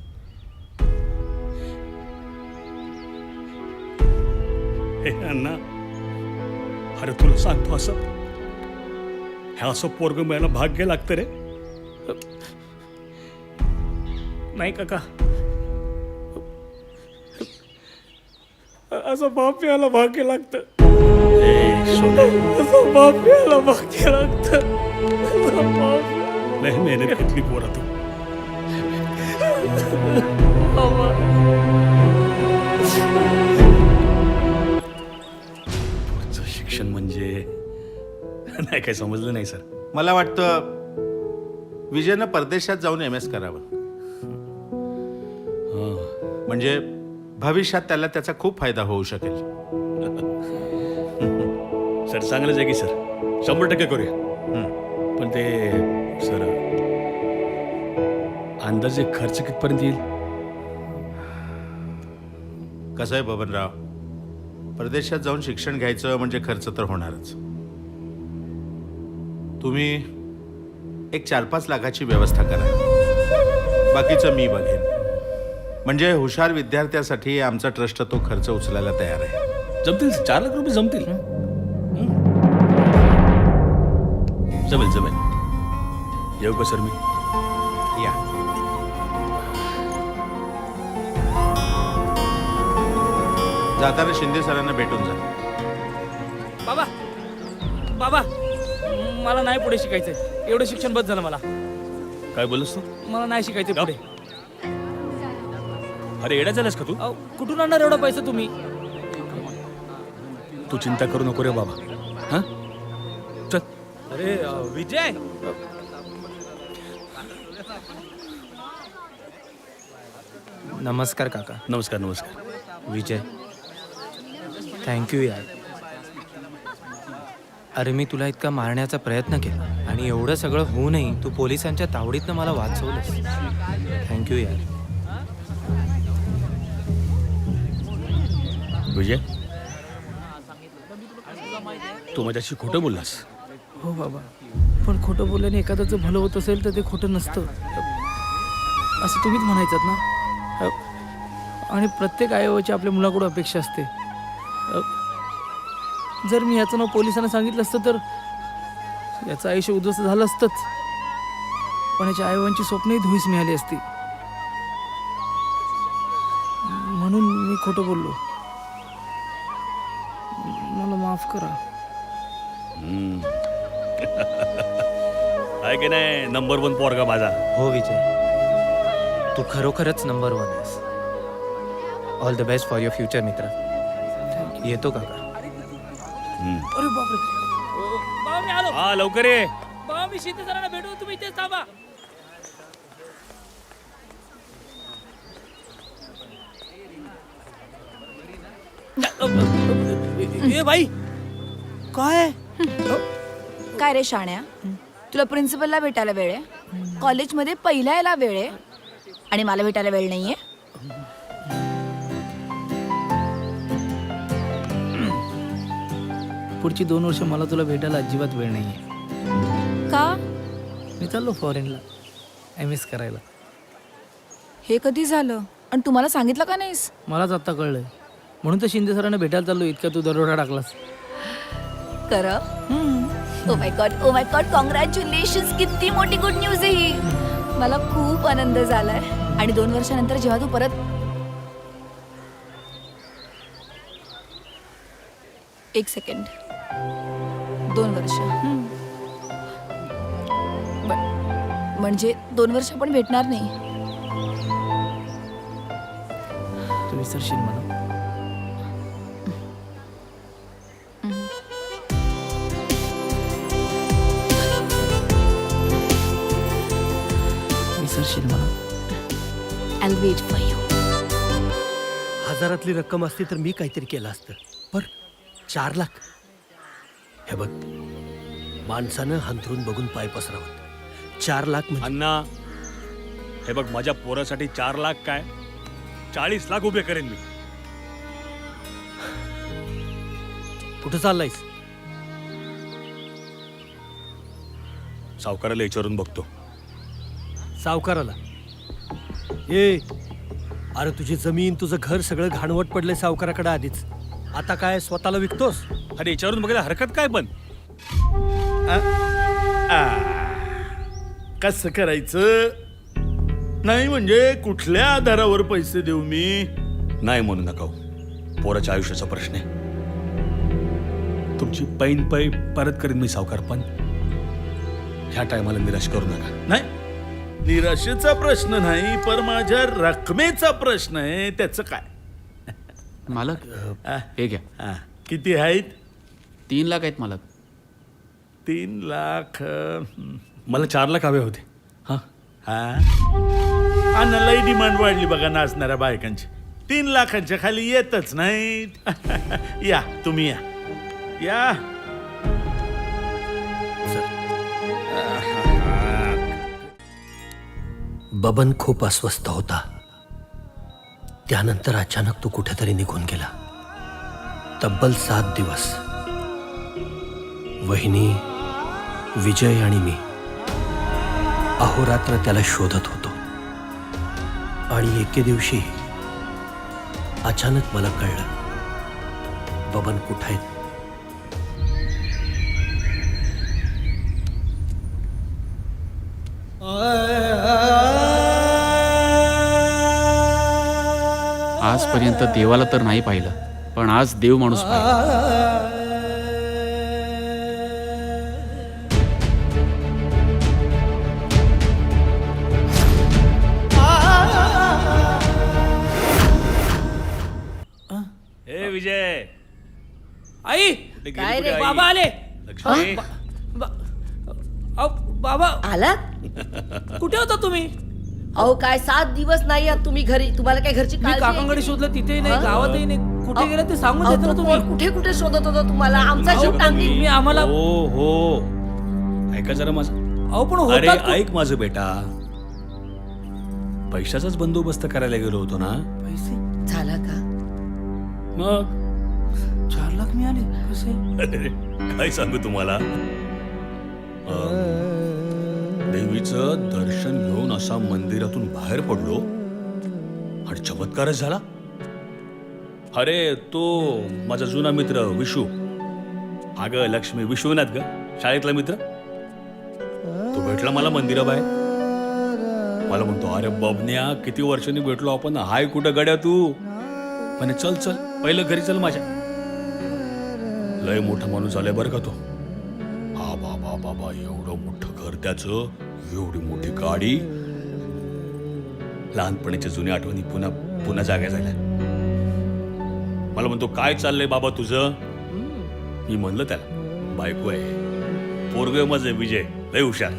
[SPEAKER 10] हे अण्णा, अरे तुला सांगतो असं, हे असं पोरग मिळायला भाग्य लागतं रे. नाही काका, असं बाप मिळायला भाग्य लागतं. असं बाप मिळायला भाग्य लागतं. लय मेहनत घेतली पोरा तू. पुढचं शिक्षण म्हणजे नाही, काय समजलं नाही सर.
[SPEAKER 13] मला वाटतं विजयनं परदेशात जाऊन MS करावं. म्हणजे भविष्यात त्याला त्याचा खूप फायदा होऊ शकेल.
[SPEAKER 10] सर चांगलंच आहे की सर, 100% करूया. पण ते सर, अंदाजे खर्च कितपर्यंत येईल?
[SPEAKER 13] कसं आहे बबनराव, परदेशात जाऊन शिक्षण घ्यायचं म्हणजे खर्च तर होणारच. तुम्ही एक 4-5 लाखाची व्यवस्था करा, बाकीचं मी बघेन. म्हणजे हुशार विद्यार्थ्यासाठी आमचा ट्रस्ट तो खर्च उचलायला तयार आहे.
[SPEAKER 10] जमतील 4 लाख रुपये जमतील. जमेल जमेल. येऊ का सर मी?
[SPEAKER 13] या. जाताना शिंदे सरांना भेटून जा.
[SPEAKER 11] बाबा बाबा, मला नाही पुढे शिकायचंय. एवढं शिक्षण बस झालं मला.
[SPEAKER 10] काय बोलस तू?
[SPEAKER 11] मला नाही शिकायचं पुढे.
[SPEAKER 10] अरे येडा झालास का तू?
[SPEAKER 11] कुठून आणणार एवढा पैसा तुम्ही?
[SPEAKER 10] तू चिंता करू नको रे बाबा. हा चल.
[SPEAKER 11] अरे विजय, नमस्कार काका.
[SPEAKER 10] नमस्कार नमस्कार.
[SPEAKER 11] विजय, थँक्यू यार. अरे मी तुला इतका मारण्याचा प्रयत्न केला आणि एवढं सगळं होऊनही तू पोलिसांच्या तावडीतनं मला वाचवलंस. थँक्यू यार.
[SPEAKER 10] विजय, तू माझ्याशी खोटं बोललास.
[SPEAKER 11] हो बाबा, पण खोटं बोलल्याने एखाद्याचं भलं होत असेल तर ते खोटं नसतं असं तुम्हीच म्हणायचं ना. आणि प्रत्येक आईची आपल्या मुलाकडून अपेक्षा असते. जर मी याचं नाव पोलिसांना सांगितलं असतं तर याचं आयुष्य उद्ध्वस्त झालं असतंच, पण याच्या आईबाबांची स्वप्नही धुळीस मिळाली असती. म्हणून मी खोटं बोललो. मला माफ करा.
[SPEAKER 10] आहे की नाही नंबर 1 पोरगा माझा?
[SPEAKER 11] हो विजय, तू खरोखरच नंबर 1 आहेस. All the best for your future मित्र. येतो काका.
[SPEAKER 10] हा लवकर ये.
[SPEAKER 11] मी शिंदे सरांना भेटू, तुम्ही इथेच थांबा. ए बाई काय
[SPEAKER 2] काय रे शाण्या, तुला प्रिन्सिपलला भेटायला वेळ आहे, कॉलेजमध्ये पहिल्या यायला वेळ आहे आणि मला भेटायला वेळ नाहीये.
[SPEAKER 11] पुढची 2 वर्ष मला तुला भेटायला अजिबात वेळ नाहीये.
[SPEAKER 2] का?
[SPEAKER 11] मी चाललो फॉरेनला MS करायला.
[SPEAKER 2] हे कधी झालं आणि तुम्हाला सांगितलं का नाहीस?
[SPEAKER 11] मलाच आत्ता कळलंय, म्हणून तर शिंदे सरांना भेटायला चाललो. इतका तू दरोडा टाकलास.
[SPEAKER 2] कर. Oh my God, congratulations. किती मोठी गुड न्यूज आहे ही. मला खूप आनंद झालाय. आणि 2 वर्षानंतर जेव्हा तू परत, एक सेकंड, 2 वर्ष, म्हणजे 2 वर्ष पण भेटणार नाही.
[SPEAKER 11] तू विसरशील मला. विसरशील मला.
[SPEAKER 2] I'll wait for you.
[SPEAKER 6] हजारातली रक्कम असती तर मी काहीतरी केलं असतं. पर 4 लाख. हे बघ, माणसानं हंतरून बघून पाय पसरावत. 4 लाख म्हणजे
[SPEAKER 7] अण्णा, हे बघ, माझ्या पोरासाठी 4 लाख काय, 40 लाख उभे करेन मी.
[SPEAKER 6] कुठं चाललायस?
[SPEAKER 7] सावकाराला विचारून बघतो.
[SPEAKER 6] सावकाराला? ए, अरे तुझी जमीन, तुझं घर सगळं घाणवट पडलंय सावकाराकडे आधीच. आता काय स्वतःला विकतोस?
[SPEAKER 7] अरे विचारून बघायला हरकत काय पण.
[SPEAKER 10] कसं करायचं? नाही म्हणजे कुठल्या आधारावर पैसे देऊ मी?
[SPEAKER 7] नाही म्हणू नका, पोराच्या आयुष्याचा प्रश्न आहे. तुमची पैन पै परत करीन मी सावकार, पण ह्या टायमाला निराश करू नका.
[SPEAKER 10] नाही, निराशेचा प्रश्न नाही, पण माझ्या रकमेचा प्रश्न आहे. त्याचं काय?
[SPEAKER 9] मालक, हे घ्या.
[SPEAKER 10] किती आहेत?
[SPEAKER 9] 3 लाख आहेत मालक.
[SPEAKER 10] 3 लाख.
[SPEAKER 7] मला 4 लाख हवे होते.
[SPEAKER 10] लई डिमांड वाढली बघा नाचणाऱ्या बायकांची. 3 लाखांच्या खाली येतच नाहीत. या तुम्ही या या.
[SPEAKER 6] बबन खूप अस्वस्थ होता. त्यानंतर अचानक तो कुठेतरी निघून गेला. तब्बल 7 दिवस वहिनी, विजय आणि मी अहोरात्र त्याला शोधत होतो. आणि एके दिवशी अचानक मला कळलं बबन कुठे आहेत.
[SPEAKER 9] आजपर्यंत देवाला तर नाही पाहिलं, पण आज देव माणूस पाहिला.
[SPEAKER 7] ए विजय,
[SPEAKER 11] आई,
[SPEAKER 5] काय रे?
[SPEAKER 11] बाबा आले.
[SPEAKER 7] लक्ष्मी,
[SPEAKER 11] बाबा
[SPEAKER 5] आलात?
[SPEAKER 11] कुठे होता तुम्ही?
[SPEAKER 5] अहो काय 7 दिवस नाही आहात तुम्ही घरी? तुम्हाला काय घरची
[SPEAKER 11] मी
[SPEAKER 5] काळजी आहे
[SPEAKER 11] काकांकडे
[SPEAKER 5] की?
[SPEAKER 11] शोधलं, तिथेही नाही,
[SPEAKER 5] हा?
[SPEAKER 11] गावातही नाही. कुठे गेले ते सांगून
[SPEAKER 5] अहो,
[SPEAKER 11] देता ना
[SPEAKER 5] तो
[SPEAKER 11] तुम्ही.
[SPEAKER 5] पोर कुठे कुठे शोधत होता तुम्हाला? आमचा जीव टांगली.
[SPEAKER 11] मी आम्हाला
[SPEAKER 7] हो हो, ऐका जरा माझं.
[SPEAKER 11] अहो पण
[SPEAKER 7] अरे
[SPEAKER 11] होता
[SPEAKER 7] ऐक माझं बेटा, पैशाचाच बंदोबस्त करायला गेलो होतो ना.
[SPEAKER 11] पैसे
[SPEAKER 5] झाला का?
[SPEAKER 7] मग
[SPEAKER 11] 4 लाख मिळाले कसे?
[SPEAKER 7] अरे, काय सांगू तुम्हाला, देवीचं दर्शन घेऊन असा मंदिरातून बाहेर पडलो आणि चमत्कारच झाला. अरे तो माझा जुना मित्र विशू, अगं लक्ष्मी, विश्वनाथ ग, शाळेतला मित्र, तो भेटला मला मंदिराबाहेर. मला म्हणतो, अरे बबन्या, किती वर्षांनी भेटलो आपण, हाय कुठं गड्या तू? म्हणे चल चल पहिलं घरी चल माझ्या. लय मोठा माणूस आलाय बरं का तो. हा बाबा बाबा, एवढं मोठं घर त्याचं, एवढी मोठी गाडी. लहानपणीच्या जुन्या आठवणी पुन्हा पुन्हा जाग्या झाल्या. मला म्हणतो, काय चाललंय बाबा तुझं? मी म्हणलं त्याला, बायको आहे, पोरग माझं विजय, लय हुशार.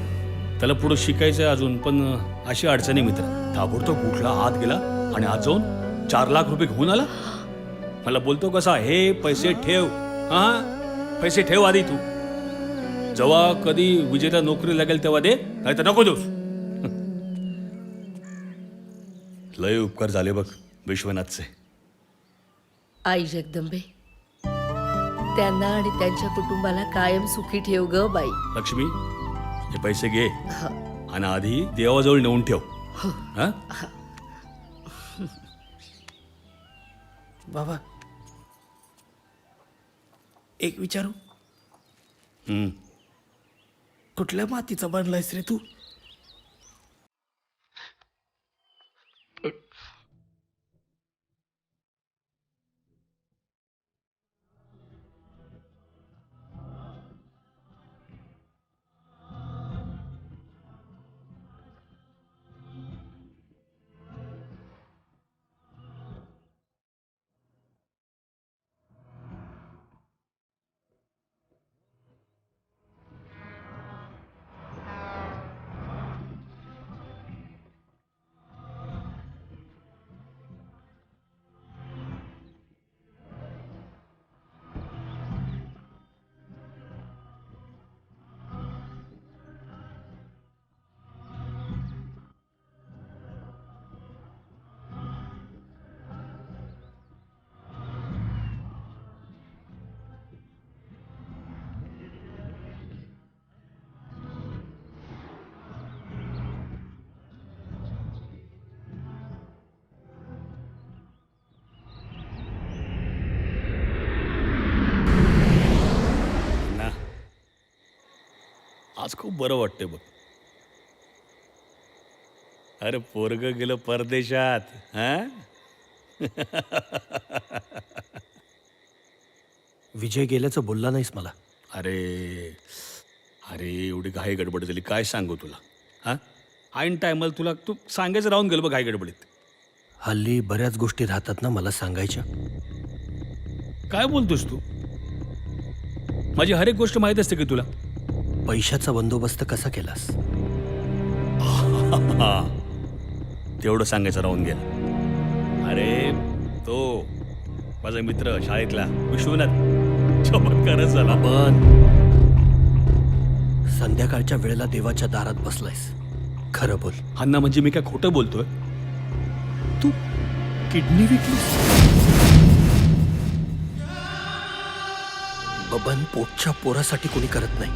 [SPEAKER 7] त्याला पुढं शिकायचंय अजून, पण अशी अडचणी मित्र. ताबडतोब उठला, आत गेला आणि आज जाऊन 4 लाख रुपये घेऊन आला. मला बोलतो कसा, हे पैसे ठेव, हा पैसे ठेव आधी तू. जेव्हा कधी विजयला नोकरी लागेल तेव्हा दे, नाही तर नको देऊस. लय उपकार झाले बघ विश्वनाथचे.
[SPEAKER 5] आई जगदंबे, त्यांना आणि त्यांच्या कुटुंबाला कायम सुखी ठेव ग बाई.
[SPEAKER 7] लक्ष्मी, हे पैसे घे
[SPEAKER 5] हा.
[SPEAKER 7] आणि आधी देवाजवळ नेऊन ठेव. हा?
[SPEAKER 11] बाबा, एक विचारू?
[SPEAKER 7] हम्म.
[SPEAKER 11] कुठल्या मातीचा बनलायस रे तू?
[SPEAKER 7] आज खूप बरं वाटतंय बघ. अरे पोरग गेलं परदेशात. हा?
[SPEAKER 6] विजय गेल्याचं बोलला नाहीस मला.
[SPEAKER 7] अरे अरे एवढी घाई गडबड झाली, काय सांगू तुला. हा, ऐन टायमाला तुला तू सांगायचं राहून गेलं बघ घाई गडबडीत.
[SPEAKER 6] हल्ली बऱ्याच गोष्टी राहतात ना मला सांगायच्या.
[SPEAKER 7] काय बोलतोस तू? माझी हर एक गोष्ट माहीत असते की तुला.
[SPEAKER 6] पैशाचा बंदोबस्त कसा केलास?
[SPEAKER 7] तेवढं सांगायचं राहून गेलं. अरे तो माझा मित्र शाळेतला विश्वनाथ चमत्कारच झाला.
[SPEAKER 6] पण संध्याकाळच्या वेळेला देवाच्या दारात बसलायस, खरं बोल.
[SPEAKER 7] अण्णा, म्हणजे मी काय खोटं बोलतोय? तू किडनी विकलीस?
[SPEAKER 6] बबन, पोटच्या पोरासाठी कोणी करत नाही.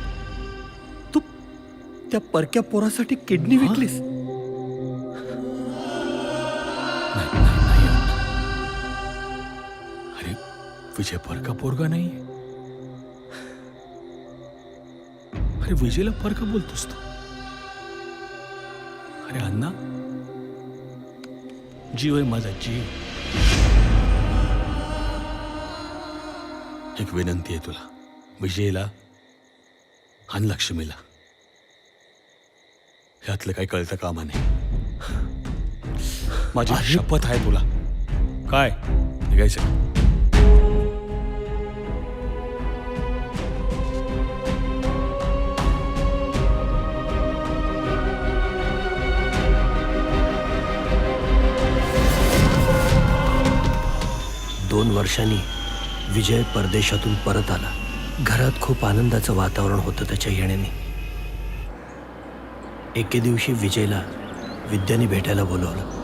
[SPEAKER 6] तू त्या परक्या पोरासाठी किडनी विकलीस?
[SPEAKER 7] अरे विजय परका पोरगा नाही. अरे विजयला परका बोलतोस तू? अरे अण्णा, जीव आहे माझा जीव. एक विनंती आहे तुला, विजयला आणि लक्ष्मीला ह्यातलं काही कळतं कामा नाही. माझी शपथ आहे तुला. काय निघायचं?
[SPEAKER 6] 2 वर्षांनी विजय परदेशातून परत आला. घरात खूप आनंदाचं वातावरण होतं त्याच्या येण्याने. एके दिवशी विजयला विद्याने भेटायला बोलवलं.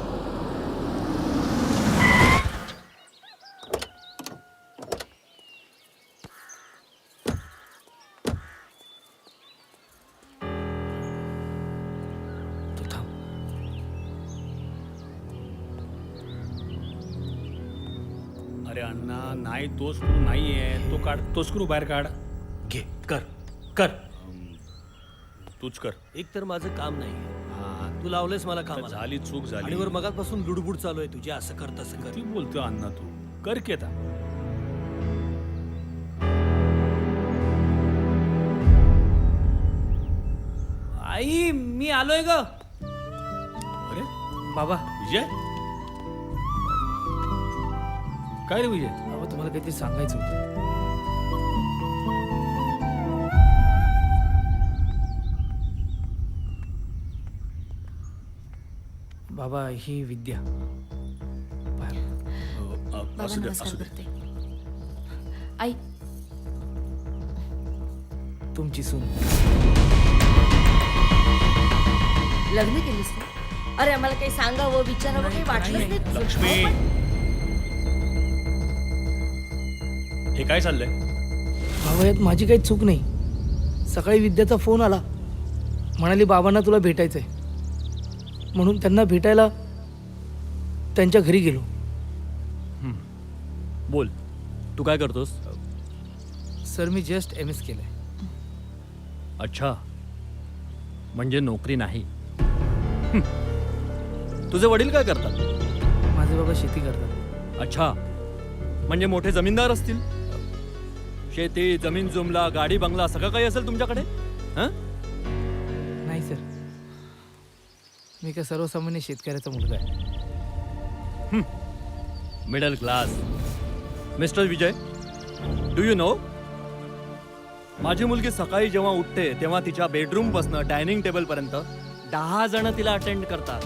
[SPEAKER 7] अरे अण्णा, नाही तो स्क्रू नाहीये, तो काढ, तो स्क्रू बाहेर काढ.
[SPEAKER 6] घे, कर कर.
[SPEAKER 7] तूच कर.
[SPEAKER 6] एक तर माझं काम नाही, तू लावलेस मला काम.
[SPEAKER 7] झाली चूक झाली.
[SPEAKER 6] आणि वर मगापासून लुडबुड चालू आहे तुझी. असं कर तसं कर.
[SPEAKER 7] ती बोलतोय अण्णा, तू कर की आता.
[SPEAKER 11] आई, मी आलोय ग.
[SPEAKER 7] अरे
[SPEAKER 11] बाबा,
[SPEAKER 7] विजय, काय रे विजय?
[SPEAKER 11] बाबा तुम्हाला काहीतरी सांगायचं होतं. बाबा ही विद्या
[SPEAKER 2] बाबा
[SPEAKER 7] असू दे
[SPEAKER 2] नमस्कार
[SPEAKER 7] असू दे
[SPEAKER 2] करते. आई
[SPEAKER 11] तुमची सून.
[SPEAKER 5] लग्न केलीस ना? अरे आम्हाला काही सांगावं विचारावं काही वाटलंच नाही.
[SPEAKER 7] लक्ष्मी हे काय चाललंय?
[SPEAKER 11] बाबा यात माझी काही चूक नाही. सकाळी विद्याचा फोन आला, म्हणाली बाबांना तुला भेटायचंय, म्हणून त्यांना भेटायला त्यांच्या घरी गेलो.
[SPEAKER 12] बोल, तू काय करतोस?
[SPEAKER 11] सर मी जस्ट MS केलंय.
[SPEAKER 12] अच्छा, म्हणजे नोकरी नाही. तुझे वडील काय करतात?
[SPEAKER 11] माझे बाबा शेती करतात.
[SPEAKER 12] अच्छा, म्हणजे मोठे जमीनदार असतील. शेती, जमीन जुमला, गाडी बंगला सगळं काही असेल तुमच्याकडे? हं?
[SPEAKER 11] नाही सर, मी का सर्वसामान्य शेतकऱ्याचा मुलगा आहे.
[SPEAKER 12] Middle class. Mister Vijay, do you know, माझी मुलगी सकाळी जेव्हा उठते तेव्हा तिच्या बेडरूमपासून डायनिंग टेबलपर्यंत 10 जण तिला अटेंड करतात.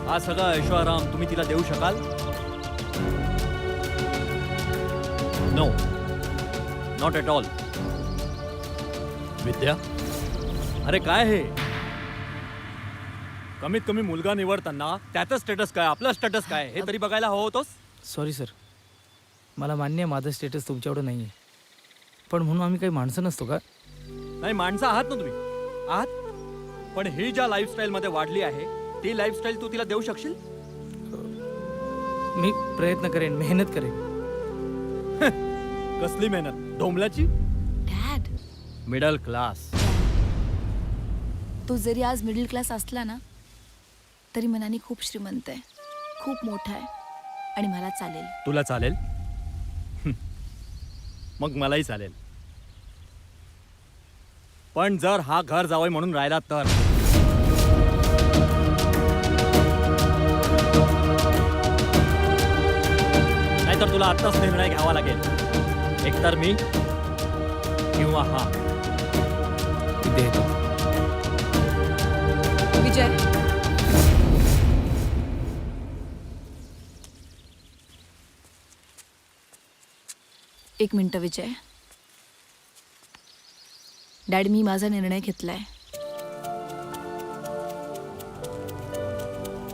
[SPEAKER 12] हा सगळा ऐशोआराम तुम्ही तिला देऊ शकाल? No, not at all. Vidya, अरे काय हे? कमीत कमी मुलगा निवडताना त्याचं स्टेटस काय, आपलं स्टेटस काय हे तरी बघायला हवं होतंस.
[SPEAKER 11] सॉरी सर, मला मान्य आहे माझं स्टेटस तुमच्याकडं नाही आहे, पण म्हणून आम्ही काही माणसं नसतो का?
[SPEAKER 12] नाही, माणसं आहात ना तुम्ही, आहात. पण ही ज्या लाईफस्टाईलमध्ये वाढली आहे ती लाईफस्टाईल तू तिला देऊ शकशील?
[SPEAKER 11] मी प्रयत्न करेन, मेहनत करेन.
[SPEAKER 12] कसली मेहनत? ढोंबल्याची?
[SPEAKER 2] Dad,
[SPEAKER 12] middle class.
[SPEAKER 2] तो जरी आज मिडल क्लास असला ना तरी मनाने खूप श्रीमंत आहे, खूप मोठा आहे आणि मला चालेल.
[SPEAKER 12] तुला चालेल? मग मलाही चालेल. पण जर हा घर जावई म्हणून राहिला तर नाहीतर तुला आत्ताच निर्णय घ्यावा लागेल. एकतर मी किंवा हा.
[SPEAKER 11] विद्या येतो.
[SPEAKER 2] विजय, एक मिनिट विजय. डॅड, मी माझा निर्णय घेतलाय.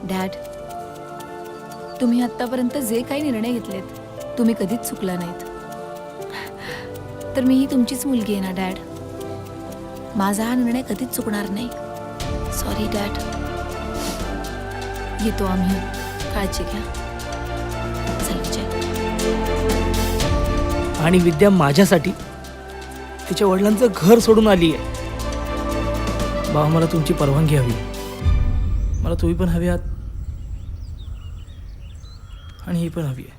[SPEAKER 2] डॅड, तुम्ही आतापर्यंत जे काही निर्णय घेतलेत तुम्ही कधीच चुकला नाहीत. तर मीही तुमचीच मुलगी आहे ना डॅड. माझा हा निर्णय कधीच चुकणार नाही. Sorry dad. येतो आम्ही. काळजी घ्या. चल विजय.
[SPEAKER 11] आणि विद्या माझ्यासाठी तिच्या वडिलांचं घर सोडून आली आहे. बाबा, मला तुमची परवानगी हवी. मला तुम्ही पण हवी आहात आणि ही पण हवी आहे.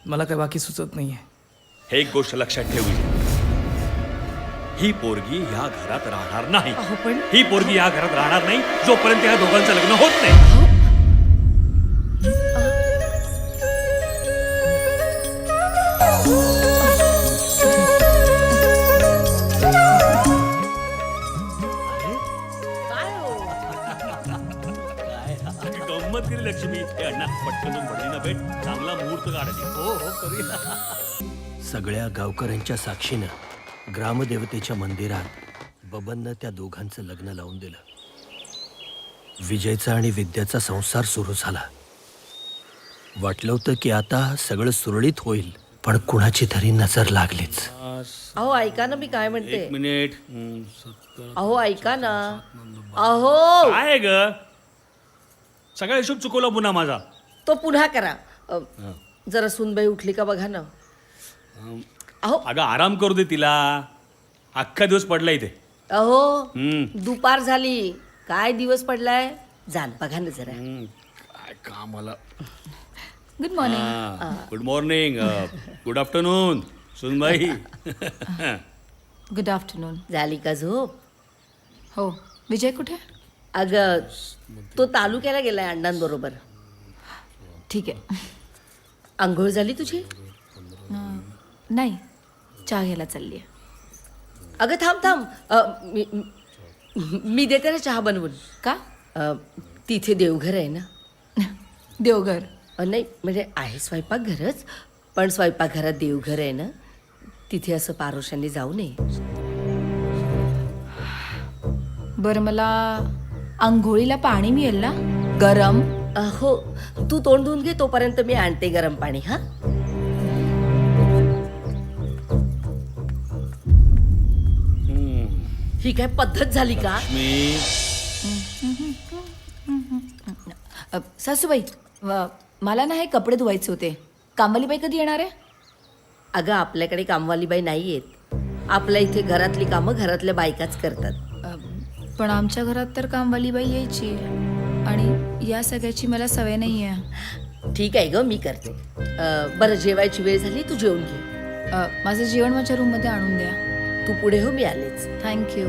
[SPEAKER 11] मला काय बाकी सुचत नाही आहे.
[SPEAKER 7] हे एक गोष्ट लक्षात ठेव विजय. ही पोरगी ह्या घरात राहणार नाही.
[SPEAKER 5] पण
[SPEAKER 7] ही पोरगी ह्या घरात राहणार नाही जोपर्यंत ह्या दोघांचं लग्न होत नाही. गंमत केली लक्ष्मी. हे अण्णा पटकन जाऊन भटजींना भेट, चांगला मुहूर्त काढायची. हो हो करूया.
[SPEAKER 6] सगळ्या गावकऱ्यांच्या साक्षीनं ग्रामदेवतेच्या मंदिरात बबननं त्या दोघांचं लग्न लावून दिलं. विजयचा आणि विद्याचा संसार सुरू झाला. वाटलं होतं की आता सगळं सुरळीत होईल, पण कुणाची तरी नजर लागलीच.
[SPEAKER 5] अहो ऐका ना, मी काय म्हणते.
[SPEAKER 7] एक मिनिट.
[SPEAKER 5] अहो ऐका ना. अहो
[SPEAKER 7] काय ग, सगळा हिशोब चुकवला पुन्हा माझा.
[SPEAKER 5] तो पुन्हा करा. जरा सुनबाई उठली का बघा ना. अहो
[SPEAKER 7] अगं आराम करू दे तिला. अख्खा दिवस पडला इथे.
[SPEAKER 5] अहो
[SPEAKER 7] हम्म.
[SPEAKER 5] दुपार झाली, काय दिवस पडलाय. जा ना, बघा ना जरा.
[SPEAKER 7] काय कामाला.
[SPEAKER 2] Good morning.
[SPEAKER 7] Good morning. Good afternoon सुनबाई.
[SPEAKER 2] Good afternoon.
[SPEAKER 5] झाली का झोप?
[SPEAKER 2] हो. विजय कुठे?
[SPEAKER 5] अगं तो तालुक्याला गेलाय अण्णांबरोबर.
[SPEAKER 2] ठीक आहे.
[SPEAKER 5] आंघोळ झाली तुझी?
[SPEAKER 2] नाही, चहा घ्यायला चालली आहे.
[SPEAKER 5] अगं थांब थांब. मी देते ना चहा बनवून.
[SPEAKER 4] का?
[SPEAKER 5] तिथे देवघर आहे ना.
[SPEAKER 4] देवघर?
[SPEAKER 5] नाही म्हणजे आहे स्वयंपाकघरच, पण स्वयंपाकघरात देवघर आहे ना, तिथे असं पारोशांनी जाऊ नये.
[SPEAKER 4] बरं, मला आंघोळीला पाणी मिळेल ना गरम?
[SPEAKER 5] हो, तू तोंड धुवून घे, तोपर्यंत मी आणते गरम पाणी. हा, ही काय पद्धत झाली का?
[SPEAKER 4] सासूबाई, मला ना हे कपडे धुवायचे होते. कामवालीबाई कधी येणार आहे?
[SPEAKER 5] अगं, आपल्याकडे कामवालीबाई नाही आहेत. आपल्या इथे घरातली कामं घरातल्या बायकाच करतात.
[SPEAKER 4] पण आमच्या घरात तर कामवालीबाई यायची आणि या सगळ्याची मला सवय नाही आहे.
[SPEAKER 5] ठीक आहे ग, मी करते. बरं, जेवायची वेळ झाली, तू जेवून घे.
[SPEAKER 4] माझं जेवण माझ्या रूममध्ये आणून द्या.
[SPEAKER 5] तू पुढे हो, मी आलेच.
[SPEAKER 4] थँक्यू.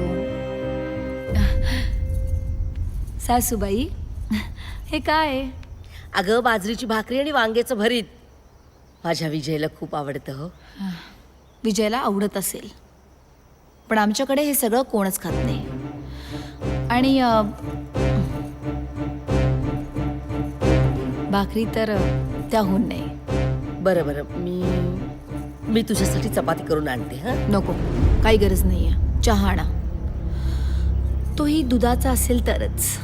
[SPEAKER 4] सासूबाई, हे काय आहे?
[SPEAKER 5] अगं, बाजरीची भाकरी आणि वांग्याचं भरीत. माझ्या विजयला खूप आवडतं. हो,
[SPEAKER 4] विजयला आवडत असेल, पण आमच्याकडे हे सगळं कोणच खात नाही. आणि भाकरी तर त्याहून नाही.
[SPEAKER 5] बरं बरं, मी तुझ्यासाठी चपाती करून आणते. हां,
[SPEAKER 4] नको, काही गरज नाही आहे. चहा आणा, तोही दुधाचा असेल तरच.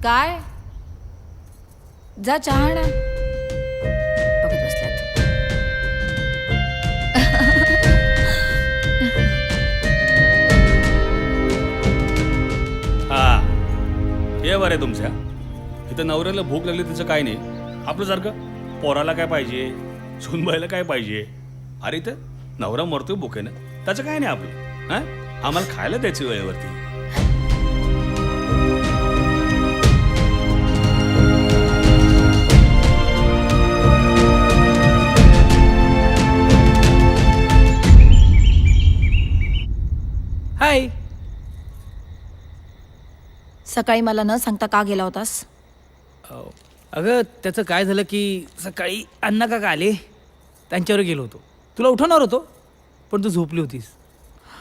[SPEAKER 4] काय? जा चहा आणा. बघत बसल्यात.
[SPEAKER 7] हा, हे बरं आहे तुमच्या इथं. नवऱ्याला भूक लागली त्याचं काय नाही. आपल्यासारखं पोराला काय पाहिजे, सुनबाईला काय पाहिजे. अरे इथं नवरा मरतोय भुकेनं, त्याचं काय नाही आपलं. हां, आम्हाला खायला द्यायचं वेळेवरती.
[SPEAKER 11] हाय.
[SPEAKER 4] सकाळी मला न सांगता का गेला होतास?
[SPEAKER 11] अगं, त्याचं काय झालं की सकाळी अण्णा काका आले, त्यांच्यावर गेलो होतो. तुला उठवणार होतो, पण तू झोपली होतीस.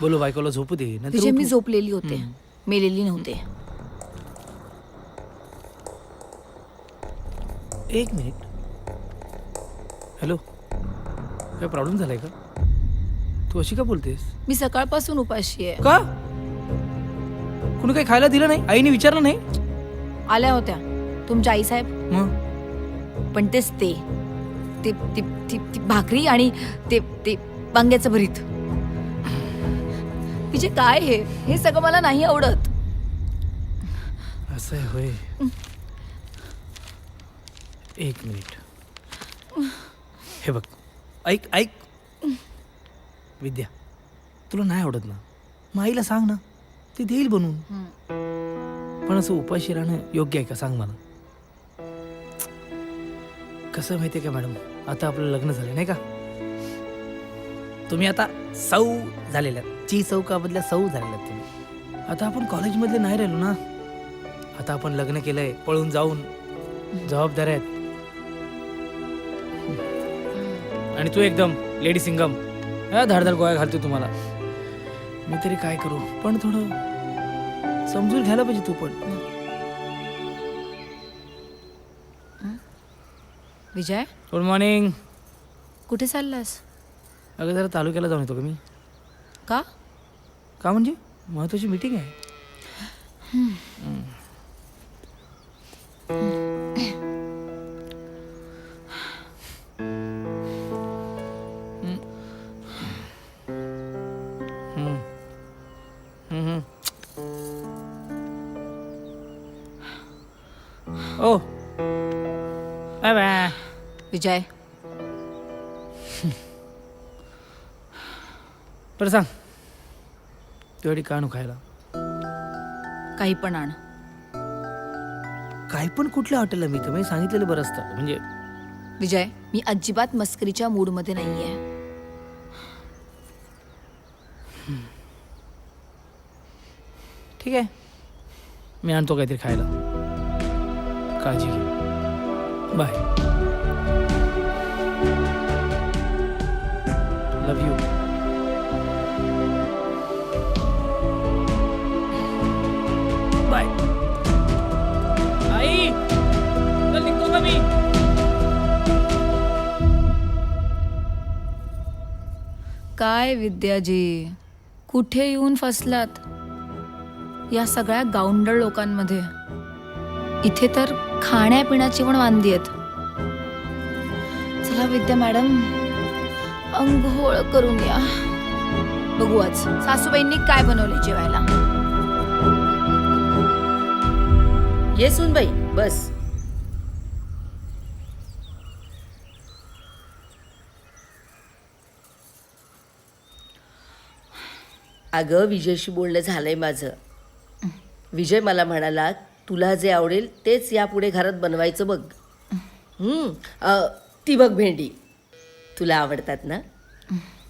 [SPEAKER 11] बोलो बायकोला झोपू दे.
[SPEAKER 4] विजय, मी झोपलेली होते, मेलेली नव्हते.
[SPEAKER 11] एक मिनिट. हॅलो, काय प्रॉब्लेम झालाय का? तू अशी का बोलतेस?
[SPEAKER 4] मी सकाळपासून उपाशी आहे.
[SPEAKER 11] का? कुणी काही खायला दिलं नाही? आईने विचारलं नाही?
[SPEAKER 4] आल्या होत्या तुमच्या आईसाहेब,
[SPEAKER 11] मग
[SPEAKER 4] पण तेच ते ते ती ती ती भाकरी आणि ते ते वांग्याचं भरीत. विजय, काय हे सगळं मला नाही आवडत.
[SPEAKER 11] असं आहे होय. एक मिनिट. हे बघ, ऐक ऐक. विद्या, तुला नाही आवडत ना, मग आईला सांग ना, ती देईल बनवून. पण असं उपाशी राहणं योग्य आहे का, सांग मला. कसं माहितीये का मॅडम, आता आपलं लग्न झालं नाही का, तुम्ही आता सौ झालेल्या, चौकामधल्या सौ झालेल्या तुम्ही. आता आपण कॉलेजमधले नाही राहिलो ना. आता आपण लग्न केलंय, पळून जाऊन जबाबदाऱ्या आहेत. आणि तू एकदम लेडी सिंगम, धाडधाड गोळ्या घालतो तुम्हाला. मी तरी काय करू, पण थोडं समजून घ्यायला पाहिजे तू पण.
[SPEAKER 4] विजय,
[SPEAKER 11] गुड मॉर्निंग.
[SPEAKER 4] कुठे चाललास?
[SPEAKER 11] अगं, जरा तालुक्याला जाऊन येतो का मी.
[SPEAKER 4] का?
[SPEAKER 11] का म्हणजे महत्वाची मीटिंग आहे. ओ बाय बाय.
[SPEAKER 4] विजय,
[SPEAKER 11] बरं सांग, तेवढी का आणू खायला?
[SPEAKER 4] काही पण आण.
[SPEAKER 11] काही पण कुठल्या हॉटेलला? मी तर सांगितलेलं बरं असतं. म्हणजे
[SPEAKER 4] विजय, मी अजिबात मस्करीच्या मूडमध्ये नाहीये.
[SPEAKER 11] ठीक आहे, मी आणतो काहीतरी खायला. काळजी घे. बाय. Love you.
[SPEAKER 4] काय विद्याजी, कुठे येऊन फसलात या सगळ्या गावंढळ लोकांमध्ये? इथे तर खाण्यापिण्याची पण वांदी आहेत. चला विद्या मॅडम, अंघोळ करून या. बघू आज सासूबाईंनी काय बनवले जेवायला.
[SPEAKER 5] ये सुनबाई, बस. अगं, विजयशी बोलणं झालंय माझं. विजय मला म्हणाला, तुला जे आवडेल तेच यापुढे घरात बनवायचं बघ. ती बघ भेंडी, तुला आवडतात ना?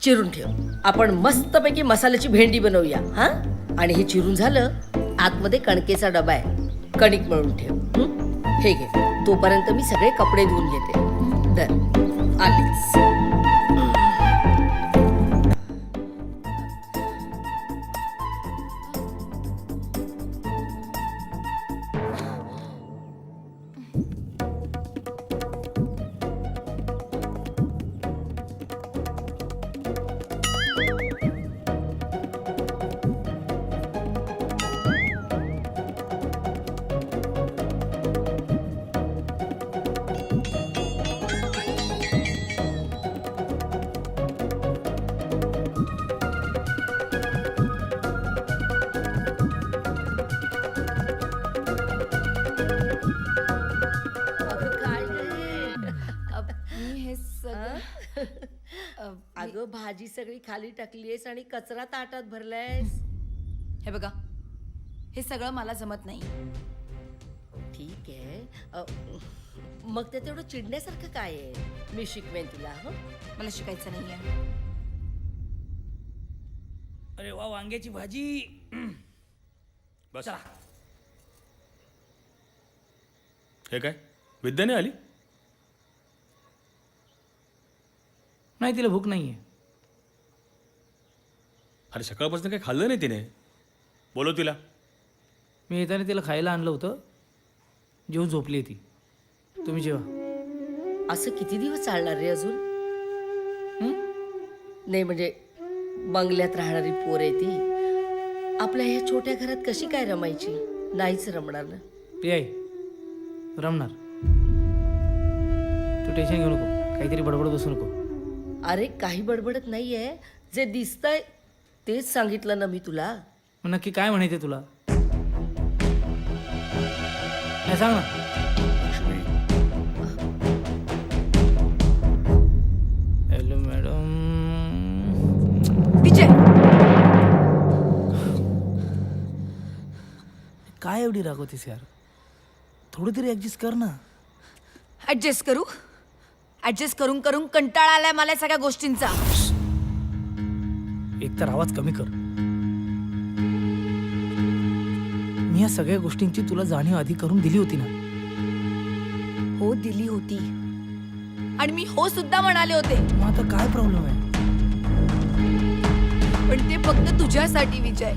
[SPEAKER 5] चिरून ठेव, आपण मस्तपैकी मसाल्याची भेंडी बनवूया. हा, आणि हे चिरून झालं, आतमध्ये कणकेचा डबा आहे, कणिक मळून ठेव. हे घे, तोपर्यंत मी सगळे कपडे धुवून घेते. तर आलीच. अगं, भाजी सगळी खाली टाकलीयस आणि कचरा ताटात भरलायस.
[SPEAKER 4] हे बघा, हे सगळं मला जमत नाही.
[SPEAKER 5] ठीक आहे, मग ते तेवढं चिडण्यासारखं काय आहे? मी शिकवेन तुला. हो,
[SPEAKER 4] मला शिकायचं नाहीये.
[SPEAKER 11] अरे वा, वांग्याची भाजी.
[SPEAKER 7] बस.
[SPEAKER 11] चला.
[SPEAKER 7] हे काय, विद्याने आली?
[SPEAKER 11] नाही, तिला भूक नाहीये.
[SPEAKER 7] अरे सकाळपासून काही खाल्लं नाही तिने. बोलव तिला.
[SPEAKER 11] मी येताना तिला खायला आणलं होतं, जेवून झोपली ती. तुम्ही जेवा.
[SPEAKER 5] असं किती दिवस चालणार रे अजून? नाही म्हणजे बंगल्यात राहणारी पोर आहे ती, आपल्या ह्या छोट्या घरात कशी काय रमायची? नाहीच रमणार ना.
[SPEAKER 11] ते आहे, रमणार. तू टेन्शन घेऊ नको, काहीतरी बडबड बसू नको.
[SPEAKER 5] अरे काही बडबडत नाहीये, जे दिसतंय तेच सांगितलं ना मी तुला.
[SPEAKER 11] मग नक्की काय म्हणायचं तुला? काय सांग ना. Hello madam.
[SPEAKER 4] विजय,
[SPEAKER 11] काय एवढी रागवतीस यार? थोडी तरी ऍडजस्ट कर ना.
[SPEAKER 4] ऍडजस्ट करू? ऍडजस्ट करून करून कंटाळा आलाय मला सगळ्या गोष्टींचा.
[SPEAKER 11] एक तर आवाज कमी कर. मी या सगळ्या गोष्टींची तुला जाणीव आधी करून दिली होती ना.
[SPEAKER 4] हो, दिली होती, आणि मी हो सुद्धा म्हणाले होते.
[SPEAKER 11] मग आता काय प्रॉब्लेम आहे?
[SPEAKER 4] पण ते फक्त तुझ्यासाठी विजय.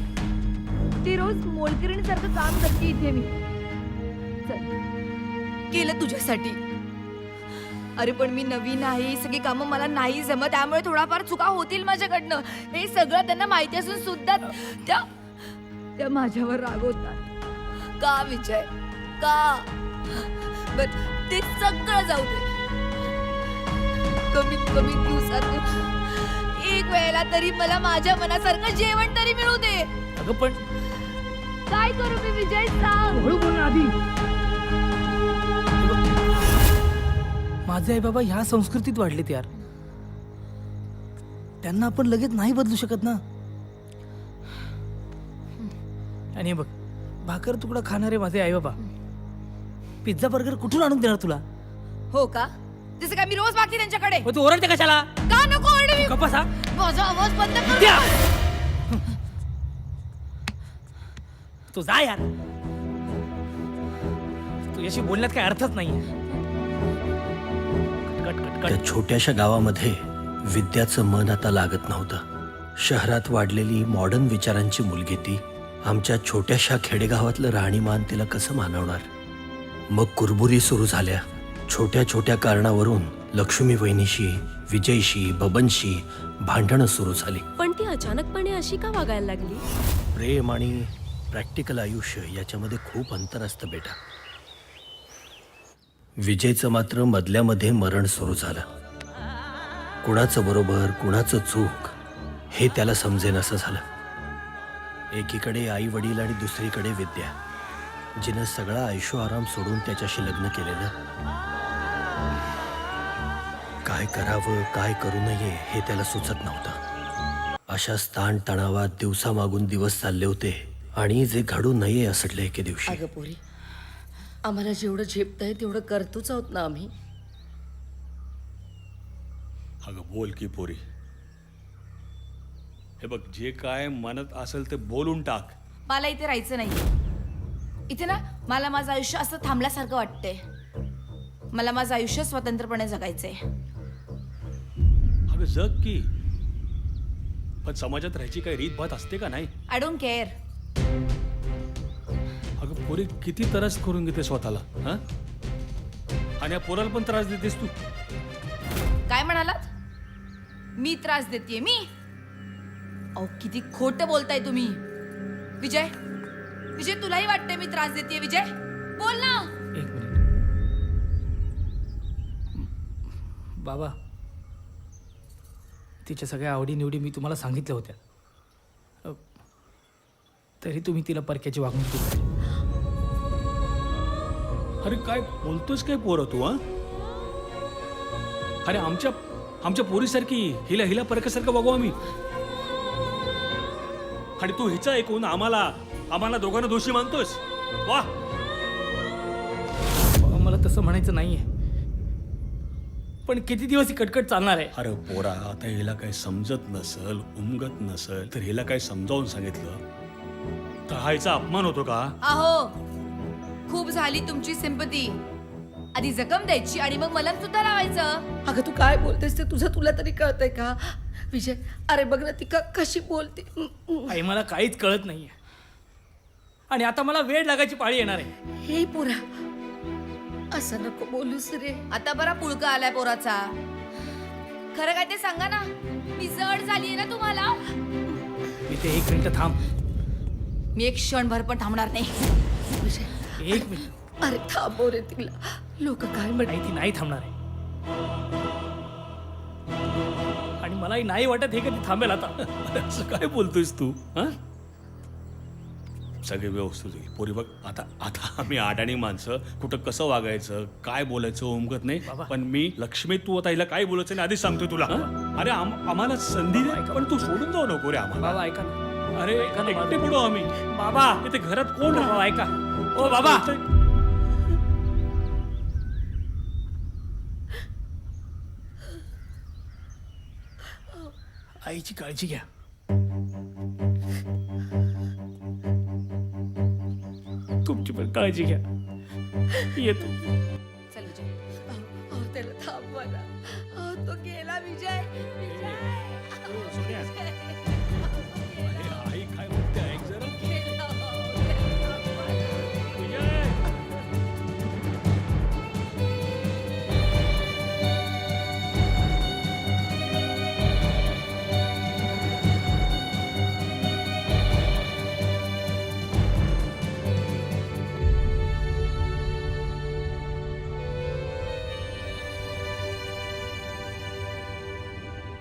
[SPEAKER 4] ते रोज मोलकरणीसारखं काम करते इथे मी. केलं तुझ्यासाठी. अरे पण मी नवीन आहे, सगळी कामं मला नाही जमत, त्यामुळे थोडाफार चुका होतील माझ्याकडनं. हे सगळं त्यांना माहिती असून सुद्धा त्या माझ्यावर रागवतात. का विजय, का? बर, ते सगळं जाऊ दे. कमीत कमी दिवसातून एक वेळेला तरी मला माझ्या मनासारखं जेवण तरी मिळू दे.
[SPEAKER 11] अगं पण
[SPEAKER 4] काय करू मी विजय, सांग.
[SPEAKER 11] हळू बोल ना आधी. माझे आई बाबा ह्या संस्कृतीत वाढलेत यार. त्यांना आपण लगेच नाही बदलू शकत ना. आणि हे बघ, भाकर तुकडा खाणारे माझे आई बाबा पिझ्झा बर्गर कुठून आणून देणार तुला?
[SPEAKER 4] हो का? जसं काय मी रोज मागते त्यांच्याकडे.
[SPEAKER 11] मग तू ओरडते कशाला?
[SPEAKER 4] का नको ओरडू मी?
[SPEAKER 11] गप्प बसा.
[SPEAKER 4] माझा आवाज बंद कर.
[SPEAKER 11] द्या. तू जा यार, तुझ्याशी बोलण्यात काही अर्थच नाहीये.
[SPEAKER 6] त्या छोट्याशा गावामध्ये विद्याचं मन आता लागत नव्हतं. शहरात वाढलेली मॉडर्न विचारांची मुलगी ती आमच्या छोट्याशा खेडेगावातलं राहणीमान तिला कसं मानवणार? मग कुरबुरी सुरू झाल्या. छोट्या छोट्या कारणावरून लक्ष्मी वहिनीशी, विजयशी, बबनशी भांडणं सुरू झाली.
[SPEAKER 2] पण ती अचानकपणे अशी का वागायला लागली?
[SPEAKER 6] प्रेम आणि प्रॅक्टिकल आयुष्य याच्यामध्ये खूप अंतर असतं बेटा. विजयचं मात्र मधल्यामध्ये मरण सुरू झालं. कुणाचं बरोबर कुणाचं चूक हे त्याला समजेन असं झालं. एकीकडे आई वडील आणि दुसरीकडे विद्या, जिनं सगळा ऐशो आराम सोडून त्याच्याशी लग्न केलेलं. काय करावं काय करू नये हे त्याला सुचत नव्हतं. अशा ताण तणावात दिवसामागून दिवस चालले होते आणि जे घडू नये असडले एके दिवशी.
[SPEAKER 5] अगं पोरी, आम्हाला जेवढं झेपतंय तेवढं करतोच आहोत ना आम्ही.
[SPEAKER 7] अगं बोल की पोरी. हे बघ, जे काय मनात असेल ते बोलून टाक.
[SPEAKER 4] मला इथे राहायचं नाही. इथे ना मला माझं आयुष्य असं थांबल्यासारखं वाटतंय. मला माझं आयुष्य स्वतंत्रपणे जगायचंय.
[SPEAKER 7] अगं जग की, पण समाजात राहायची काही रीतभात असते का नाही?
[SPEAKER 4] I don't care.
[SPEAKER 7] अगं पोरी, किती त्रास करून घेते स्वतःला, हा? आणि या पोराला पण त्रास देतेस तू.
[SPEAKER 4] काय म्हणालात? मी त्रास देतेय? मी? अहो किती खोटं बोलताय तुम्ही. विजय, विजय तुलाही वाटतंय मी त्रास देतेय? विजय बोल ना.
[SPEAKER 11] एक मिनिट. बाबा, तिच्या सगळ्या आवडीनिवडी मी तुम्हाला सांगितल्या होत्या. तरी तुम्ही तिला परक्याची वागणूक दिली.
[SPEAKER 7] अरे काय बोलतोस काय पोरं तू, हा? अरे आमच्या पोरीसारखी हिला परक्यासारखं बघू आम्ही, आणि तू हिचा ऐकून आम्हाला दोघांना दोषी मानतोस. वा.
[SPEAKER 11] बाबा, मला तसं म्हणायचं नाहीये, पण किती दिवस ही कटकट चालणार आहे?
[SPEAKER 7] अरे पोरा, आता हिला काही समजत नसल, उमगत नसल, तर हिला काही समजावून सांगितलं तर हा हिचा अपमान होतो का?
[SPEAKER 4] अहो खूप झाली तुमची सिंपती. आधी जखम द्यायची आणि मग मलम सुद्धा लावायचं.
[SPEAKER 5] अगं तू काय बोलतेस ते तुला तरी कळतंय का? विजय, अरे बघ ना ती कशी बोलते.
[SPEAKER 11] आई, मला काहीच कळत नाहीये आणि आता मला वेळ लागायची पाळी येणार आहे.
[SPEAKER 5] हे पोरा, असं नको बोलूस रे.
[SPEAKER 4] आता बरा पुळका आलाय पोराचा. खरं काय ते सांगा ना. मी जड झालीये ना तुम्हाला.
[SPEAKER 11] मी ते 1 मिनिट थांब.
[SPEAKER 4] मी एक क्षणभर पण थांबणार नाही.
[SPEAKER 5] विजय,
[SPEAKER 11] 1 मिनिट.
[SPEAKER 5] अरे थांबव रे तिला. लोक काय म्हणतात?
[SPEAKER 11] नाही, ती नाही थांबणार आहे आणि मलाही नाही वाटत हे कधी थांबेल आता.
[SPEAKER 7] अरे असं काय बोलतोयस तू, हा? सगळे व्यवस्थित होईल पोरी. बघ, आता आम्ही अडाणी माणसं, कुठं कसं वागायचं काय बोलायचं उमगत नाही.
[SPEAKER 11] बाबा.
[SPEAKER 7] पण मी लक्ष्मी, तू आता हिला काय बोलायचं नाही आधीच सांगतोय तुला, हा? अरे आम्हाला संधी दे, पण तू सोडून जाऊ नको रे आम्हाला.
[SPEAKER 11] बाबा ऐका ना.
[SPEAKER 7] अरे
[SPEAKER 11] ऐका ना,
[SPEAKER 7] एकटे पडू आम्ही.
[SPEAKER 11] बाबा,
[SPEAKER 7] इथे घरात कोण राहणार?
[SPEAKER 11] बाबा ऐका. ओ बाबा, आईची काळजी घ्या. तुमची पण काळजी घ्या. येतो.
[SPEAKER 4] चल विजय.
[SPEAKER 5] अहो, त्याला थांबवा ना. अहो, तो गेला विजय.
[SPEAKER 7] अरे आई काय म्हणते ऐक जरा.
[SPEAKER 5] गेला, अहो, त्याला थांबवा ना.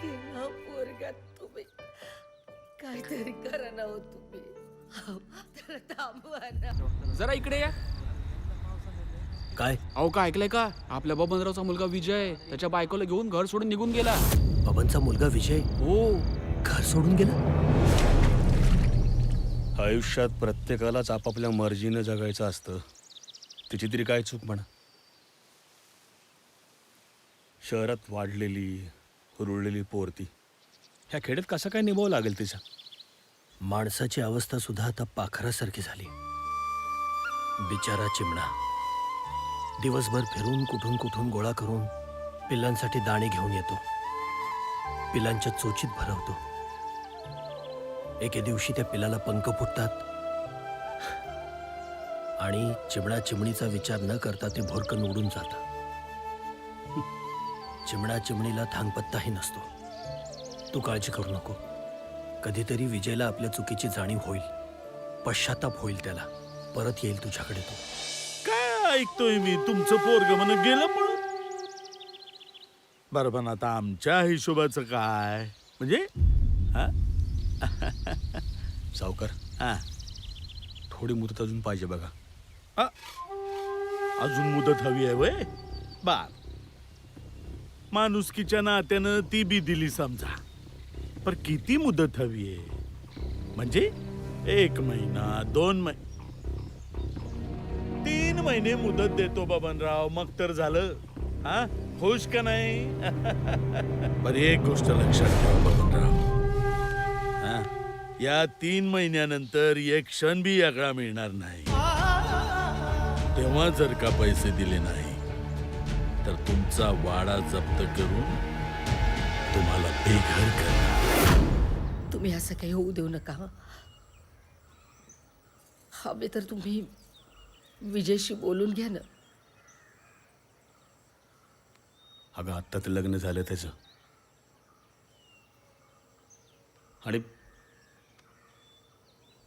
[SPEAKER 5] गेला पोरगा. तुम्ही काहीतरी करा ना हो तुम्ही. अहो, त्याला थांबवा ना.
[SPEAKER 9] जरा इकडे या.
[SPEAKER 6] काय
[SPEAKER 9] अहो काय ऐकलंय का? आपल्या बबनरावचा मुलगा विजय त्याच्या बायकोला घेऊन घर सोडून निघून गेला.
[SPEAKER 6] बबनचा मुलगा विजय
[SPEAKER 9] हो.
[SPEAKER 6] घर सोडून गेला?
[SPEAKER 7] आयुष्यात प्रत्येकालाच आपापल्या मर्जीनं जगायचं असतं. तिची तरी काय चूक म्हणा. शहरात वाढलेली रुळलेली पोरती ह्या खेड्यात कसं काय निभावं लागेल तिचा?
[SPEAKER 6] माणसाची अवस्था सुद्धा आता पाखरासारखी झाली. बिचारा चिमणा दिवसभर फिरून कुठून कुठून गोळा करून पिल्लांसाठी दाणे घेऊन येतो. पिलांच्या चोचीत भरवतो. एके दिवशी त्या पिलाला पंख फुटतात आणि चिमणा चिमणीचा विचार न करता ते भोरकन उडून जातं. चिमणा चिमणीला थांगपत्ताही नसतो. तू काळजी करू नको. कधीतरी विजयला आपल्या चुकीची जाणीव होईल, पश्चाताप होईल त्याला. परत येईल तुझ्याकडे तो.
[SPEAKER 10] काय ऐकतोय मी? तुमचं पोरग म्हण गेलं पळून. बरं पण आता आमच्या हिशोबाचं काय म्हणजे? हा?
[SPEAKER 7] सावकार,
[SPEAKER 10] हा.
[SPEAKER 7] थोडी मुदत अजून पाहिजे बघा.
[SPEAKER 10] अजून मुदत हवी आहे वय? बार माणुसकीच्या नात्यानं ती बी दिली समजा. पर किती मुदत हवी आहे? म्हणजे 1 महिना, 2 महिने, 3 महिने मुदत देतो बबनराव, मग तर झालं. हा, खुश का नाही? पर एक गोष्ट लक्षात ठेवा बबनराव, हा, या 3 महिन्यानंतर एक क्षण बी आगळा मिळणार नाही. तेव्हा जर का पैसे दिले नाही तर तुमचा वाडा जप्त करून तुम्हाला बेघर करणार.
[SPEAKER 5] तुम्ही असं काही होऊ देऊ नका. हवे तर तुम्ही विजयशी बोलून घ्या ना.
[SPEAKER 7] अगं आत्ता तर लग्न झालं त्याचं, आणि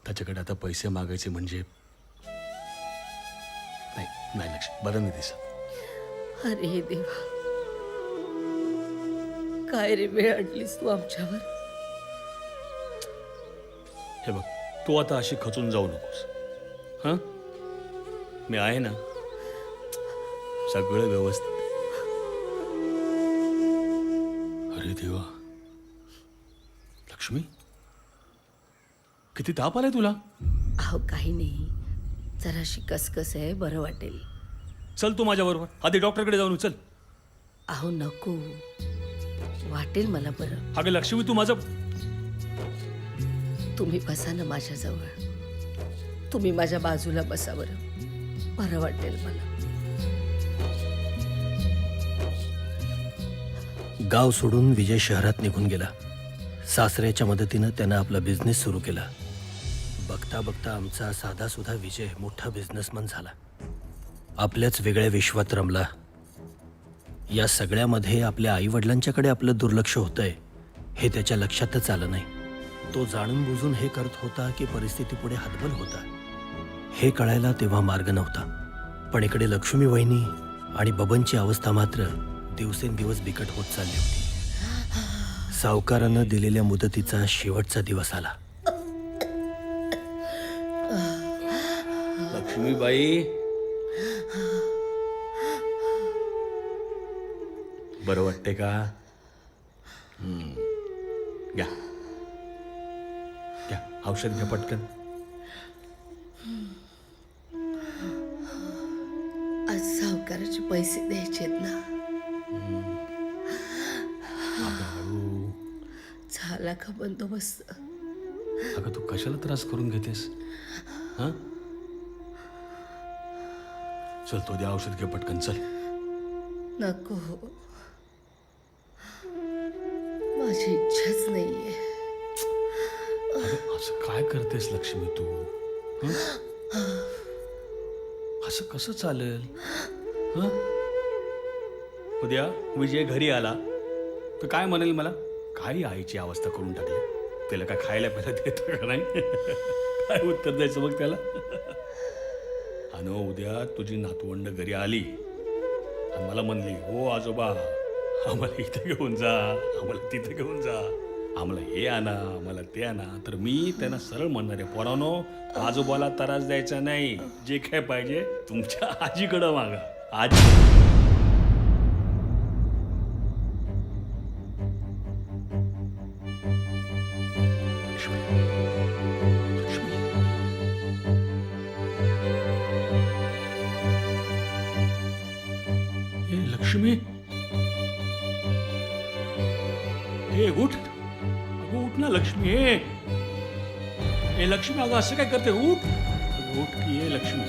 [SPEAKER 7] त्याच्याकडे आता पैसे मागायचे म्हणजे नाही लक्ष बरं नाही दिसत.
[SPEAKER 5] अरे देवा, काय रे वेळ आणलीस तू आमच्यावर.
[SPEAKER 7] हे बघ, तू आता अशी खचून जाऊ नकोस. हां, मी आहे ना, सगळं व्यवस्थित. अरे देवा, लक्ष्मी, किती ताप आलाय तुला?
[SPEAKER 5] अहो काही नाही, जराशी कसकस आहे, बरं वाटेल.
[SPEAKER 7] चल तू माझ्याबरोबर, आधी डॉक्टरकडे जाऊन चल.
[SPEAKER 5] अहो नको, वाटेल मला बरं.
[SPEAKER 7] अगं लक्ष्मी, तू माझं.
[SPEAKER 5] तुम्ही बसा ना माझ्याजवळ, तुम्ही माझ्या बाजूला बसा बरं, बरं वाटेल मला.
[SPEAKER 6] गाव सोडून विजय शहरात निघून गेला. सासऱ्याच्या मदतीनं त्यानं आपला बिझनेस सुरू केला. बघता बघता आमचा साधासुधा विजय मोठा बिझनेसमन झाला. आपल्याच वेगळ्या विश्वात रमला. या सगळ्यामध्ये आपल्या आईवडिलांच्याकडे आपलं दुर्लक्ष होतंय हे त्याच्या लक्षातच आलं नाही. तो जाणून बुजून हे करत होता की परिस्थिती पुढे हातबल होता हे कळायला तेव्हा मार्ग नव्हता. पण इकडे लक्ष्मी वहिनी आणि बबनची अवस्था मात्र दिवसेंदिवस बिकट होत चालली होती. सावकारानं दिलेल्या मुदतीचा शेवटचा दिवस आला.
[SPEAKER 7] लक्ष्मीबाई, बरं वाटते का? घ्या घ्या, औषध घ्या पटकन.
[SPEAKER 5] आज सावकाराचे पैसे द्यायचेत ना. झाला का बंदोबस्त?
[SPEAKER 7] अगं तू कशाला त्रास करून घेतेस? हा, चल तो द्या औषध घे पटकन, चल.
[SPEAKER 5] नको, माझी इच्छाच नाहीये.
[SPEAKER 7] अगं असं काय करतेस लक्ष्मी तू? हं? असं कसं चालेल? हं? उद्या विजय घरी आला तर काय म्हणेल मला? काही आईची अवस्था करून टाकली, त्याला काय खायला प्यायला देतं का नाही? काय उत्तर द्यायचं मग त्याला? आणि उद्या तुझी नातवंड घरी आली आणि मला म्हणली, हो आजोबा, आम्हाला इथे घेऊन जा, आम्हाला तिथे घेऊन जा, आम्हाला हे आणा, आम्हाला ते आणा, तर मी त्यांना सरळ म्हणणार आहे, पोरानो, आजोबाला त्रास द्यायचा नाही, जे काय पाहिजे तुमच्या आजीकडं मागा. आजी लक्ष्मी, हे उठ, अगं उठ ना लक्ष्मी. हे लक्ष्मी, अगं असं काय करते? उठ, उठ की ये लक्ष्मी.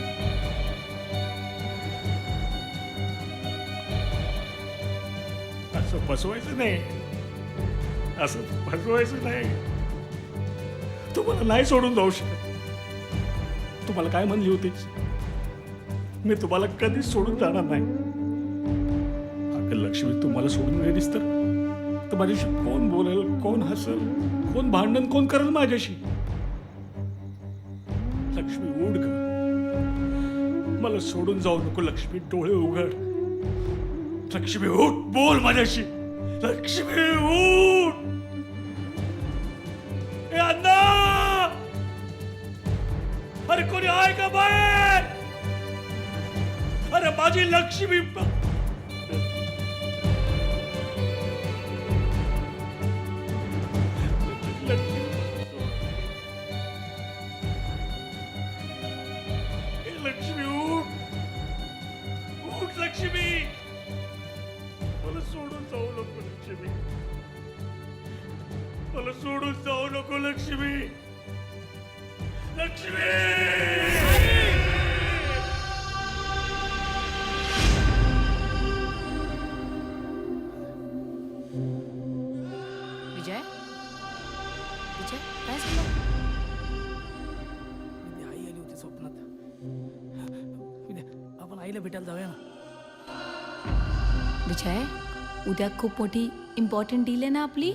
[SPEAKER 7] असं फसवायचं नाही, असं फसवायचं नाही. तुम्हाला नाही सोडून जाऊ शकत. तुम्हाला काय म्हणली होतीस? मी तुम्हाला कधीच सोडून जाणार नाही. लक्ष्मी तू मला सोडून गेलीस तर माझ्याशी कोण बोलेल, कोण हसल, कोण भांडण कोण करेल माझ्याशी? लक्ष्मी उठ ग, मला सोडून जाऊ नको लक्ष्मी, डोळे उघड. लक्ष्मी उठ, बोल माझ्याशी. लक्ष्मी उठ. ए अण्णा, अरे कोणी आहे का बाहेर? अरे माझी लक्ष्मी. लक्ष्मी उठ, उठ लक्ष्मी, मला सोडून जाऊ नको लक्ष्मी, मला सोडून जाऊ नको लक्ष्मी. लक्ष्मी
[SPEAKER 4] विजय, विजय काय झालं?
[SPEAKER 11] विद्या, आई आली होती स्वप्नात. विद्या, आपण आईला भेटायला जाऊया ना.
[SPEAKER 4] विजय, उद्या खूप मोठी इम्पॉर्टंट डील आहे ना आपली,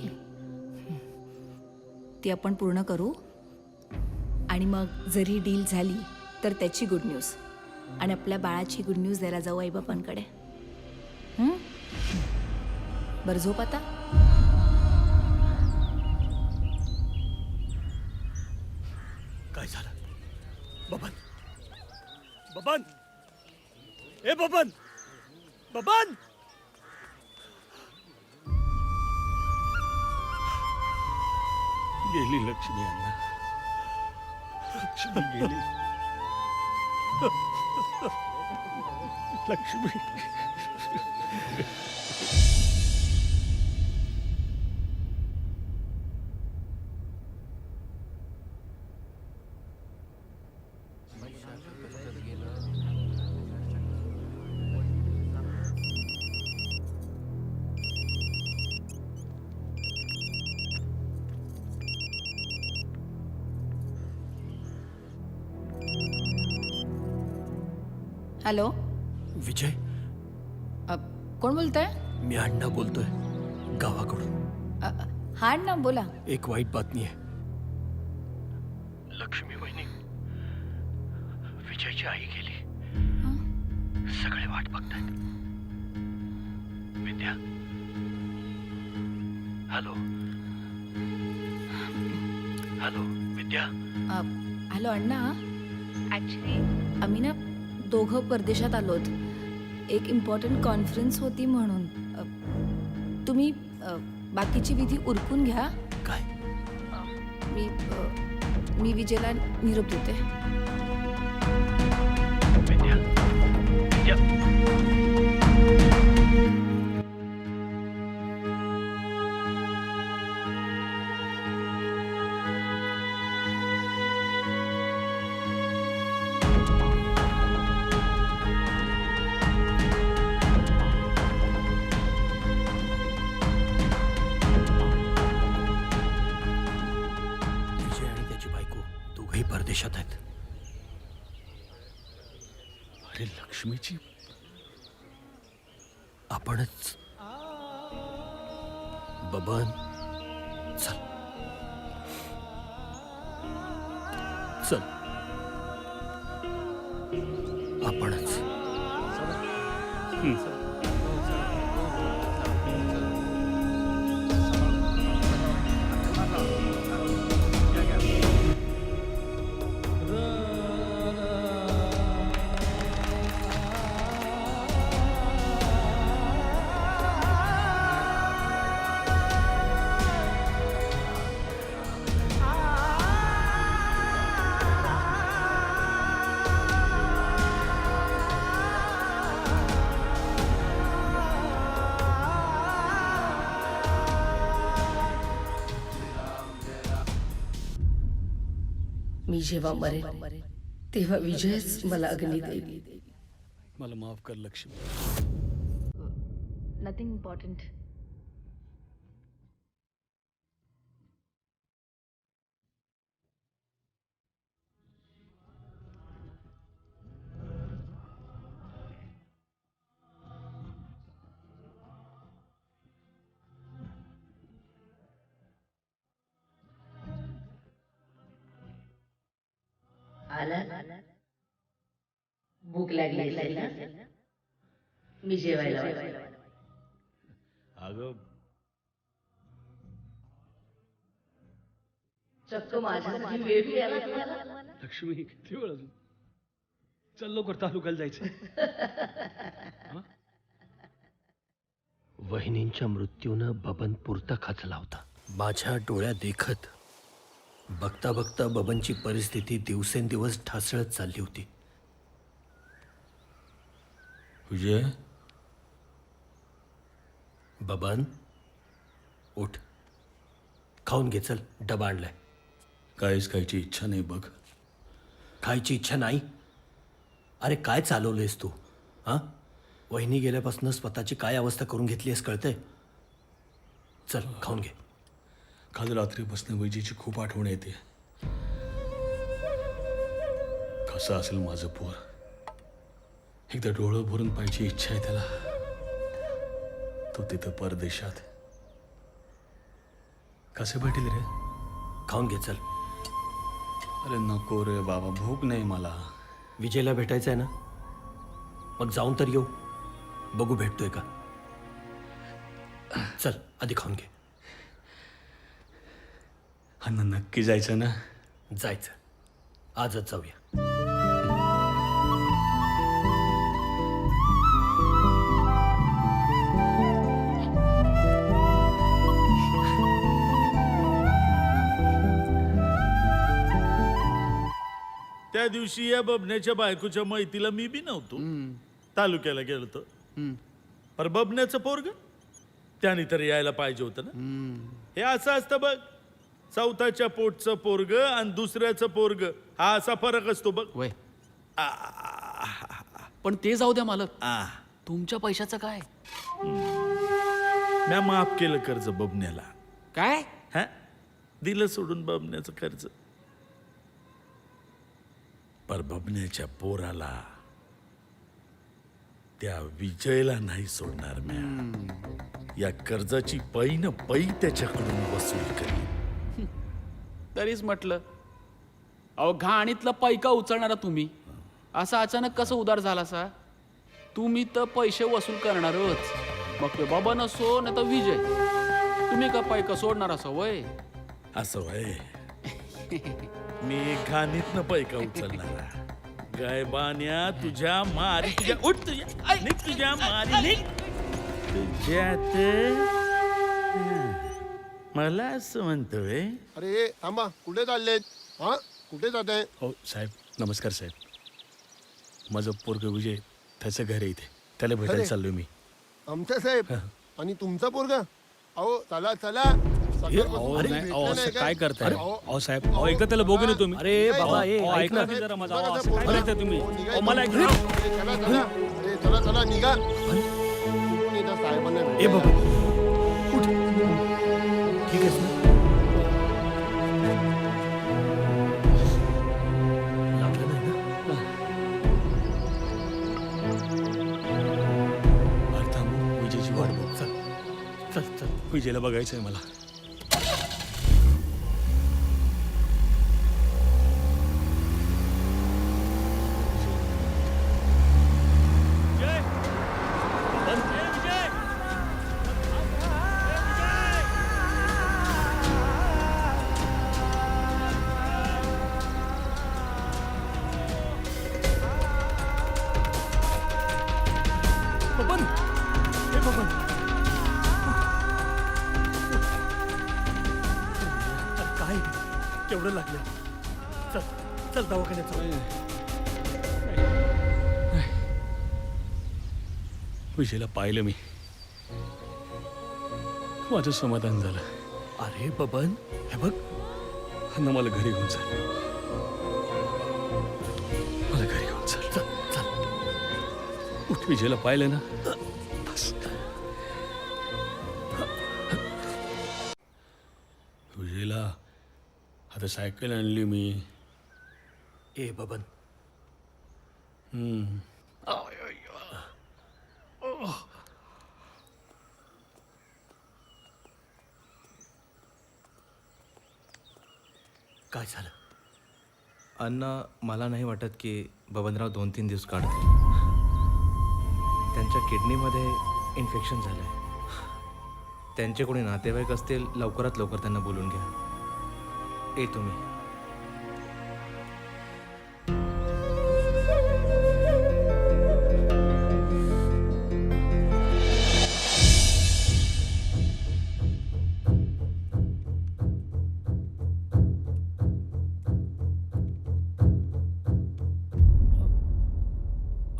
[SPEAKER 4] ती आपण पूर्ण करू. आणि मग जरी डील झाली तर त्याची गुड न्यूज आणि आपल्या बाळाची गुड न्यूज द्यायला जाऊ आईबापांकडे. बरं, झोप आता.
[SPEAKER 7] काय झालं? बबन, बबन, ए बबन, बबन. गेली लक्ष्मी अण्णा, लक्ष्मी गेली. लक्ष्मी.
[SPEAKER 4] हॅलो,
[SPEAKER 6] विजय,
[SPEAKER 4] कोण बोलतंय?
[SPEAKER 6] मी अण्णा बोलतोय गावाकडून.
[SPEAKER 4] हा ना, बोला.
[SPEAKER 6] एक वाईट बातमी आहे. लक्ष्मी वहिनी, विजयची आई गेली. सगळे वाट बघतायत. विद्या, हॅलो, हॅलो विद्या.
[SPEAKER 4] हॅलो अण्णा, ॲक्च्युली आम्ही ना दोघं परदेशात आलोत, एक इम्पॉर्टंट कॉन्फरन्स होती म्हणून. तुम्ही बाकीची विधी उरकून घ्या.
[SPEAKER 6] काय?
[SPEAKER 4] मी विजयला निरोप देते.
[SPEAKER 6] विद्या, विद्या. परदेशात आहेत.
[SPEAKER 7] अरे लक्ष्मीची,
[SPEAKER 6] आपणच. बबन, चल चल, आपणच.
[SPEAKER 5] मी जेव्हा मरेन तेव्हा विजयच मला अग्नी देईल.
[SPEAKER 7] मला माफ कर लक्ष्मी.
[SPEAKER 4] Nothing important.
[SPEAKER 5] आला भूक लागली असेल ना मी जेवायला वाढवलं.
[SPEAKER 10] अगं
[SPEAKER 5] चक्क माझ्यासाठी वेळ मिळाला तुम्हाला.
[SPEAKER 7] लक्ष्मी किती वेळ अजून चल लवकर तालुक्याला जायचं.
[SPEAKER 6] वहिनींच्या मृत्यूनं बबन पुरता खाचला होता. माझ्या डोळ्यात देखत बघता बघता बबनची परिस्थिती दिवसेंदिवस ढासळत चालली होती.
[SPEAKER 7] विजय
[SPEAKER 6] बबन उठ, खाऊन घे, चल डबा आणलाय.
[SPEAKER 7] काहीच खायची इच्छा नाही बघ.
[SPEAKER 6] खायची इच्छा नाही? अरे काय चालवलंयस तू? हां, वहिनी गेल्यापासून स्वतःची काय अवस्था करून घेतली आहेस कळतंय? चल खाऊन घे.
[SPEAKER 7] काल रात्रीपासून वैजीची खूप आठवण येते. कसं असेल माझं पोर? एकदा डोळं भरून पाहायची इच्छा आहे त्याला. तो तिथं परदेशात कसे भेटेल रे?
[SPEAKER 6] खाऊन घे चल.
[SPEAKER 7] अरे नको रे बाबा, भूक नाही मला.
[SPEAKER 6] विजयला भेटायचं आहे ना, मग जाऊन तर येऊ, बघू भेटतोय का. चल आधी खाऊन घे.
[SPEAKER 7] अन्न नक्की जायचं ना?
[SPEAKER 6] जायचं, आजच जाऊया.
[SPEAKER 10] त्या दिवशी या बबण्याच्या बायकोच्या मैतीला मी बी नव्हतो. तालुक्याला गेलतो. पर बबण्याचं पोरग त्याने तर यायला पाहिजे होतं ना. हे असं असतं बघ, चौथाच्या पोटचं पोरग आणि दुसऱ्याचं पोरग हा असा फरक असतो बघ.
[SPEAKER 9] वय पण ते जाऊ द्या मालक,
[SPEAKER 10] आ
[SPEAKER 9] तुमच्या पैशाचं काय?
[SPEAKER 10] म्या माफ केलं कर्ज बबण्याला.
[SPEAKER 9] काय?
[SPEAKER 10] हा, दिलं सोडून बबण्याचं कर्ज. पर बबण्याच्या पोराला, त्या विजयला नाही सोडणार म्या. या कर्जाची पै न पै त्याच्याकडून वसूल करी.
[SPEAKER 9] तरीच म्हटलं, अहो घाणीतलं पैका उचलणारा तुम्ही असं अचानक कसं उदार झाला सा? तुम्ही तर पैसे वसूल करणारच, मग ते बाबा नसो नाही तर विजय. तुम्ही का पैका सोडणार असं वय?
[SPEAKER 10] असं वय मी घाणीतनं पैका उचलणारा. गायबान्या तुझ्या मारी, तुझ्या उठ, तुझ्या निघ, तुझ्या मारी निघ. तुझ्यात मला असं म्हणतोय.
[SPEAKER 3] अरे थांबा, कुठे चालले? हा, कुठे जात आहे?
[SPEAKER 7] हो साहेब, नमस्कार साहेब. माझं पोरग विजय, त्याचं घर आहे इथे, त्याला भेटायला
[SPEAKER 3] अरे.
[SPEAKER 7] चाललोय मी.
[SPEAKER 3] आमचा साहेब आणि तुमचा पोरगा? अहो चला चला.
[SPEAKER 7] अहो, नाही, अहो, असं काय करताय? अहो साहेब, अहो एकदा त्याला बघून येतो मी.
[SPEAKER 6] अरे बाबा,
[SPEAKER 7] अहो,
[SPEAKER 6] ऐक
[SPEAKER 7] ऐका
[SPEAKER 6] ना.
[SPEAKER 7] की जरा माझा. अहो, असं काय करताय तुम्ही? अहो, मला ऐक.
[SPEAKER 3] चला चला, अरे चला चला निघा. कुठून येतात साहेबांना
[SPEAKER 6] ए
[SPEAKER 3] भेटायला?
[SPEAKER 6] बाबा उठ, ठीक आहेस ना? लागलं नाही ना?
[SPEAKER 7] अरे थांब, विजयची वाट बघ.
[SPEAKER 6] चल चल चल.
[SPEAKER 7] विजयला बघायचं आहे मला.
[SPEAKER 6] बबन, ए बबन. काय केवढं लागलं? चल चल दवाखान्यात जाऊ.
[SPEAKER 7] विजयला पाहिलं मी, माझं समाधान झालं.
[SPEAKER 6] अरे बबन, हे बघ,
[SPEAKER 7] ना मला घरी घेऊन चल. मला घरी घेऊन चल.
[SPEAKER 6] चल चल.
[SPEAKER 7] उठ, विजयला पाहिलं ना, बस. विजयला आता सायकल आणली मी.
[SPEAKER 6] ए बबन, काय झालं?
[SPEAKER 12] अन्न मला नाही वाटत की बबनराव 2-3 दिवस काढतील. त्यांच्या किडनीमध्ये इन्फेक्शन झालं आहे. त्यांचे कोणी नातेवाईक असतील लवकरात लवकर त्यांना बोलून घ्या. येतो मी.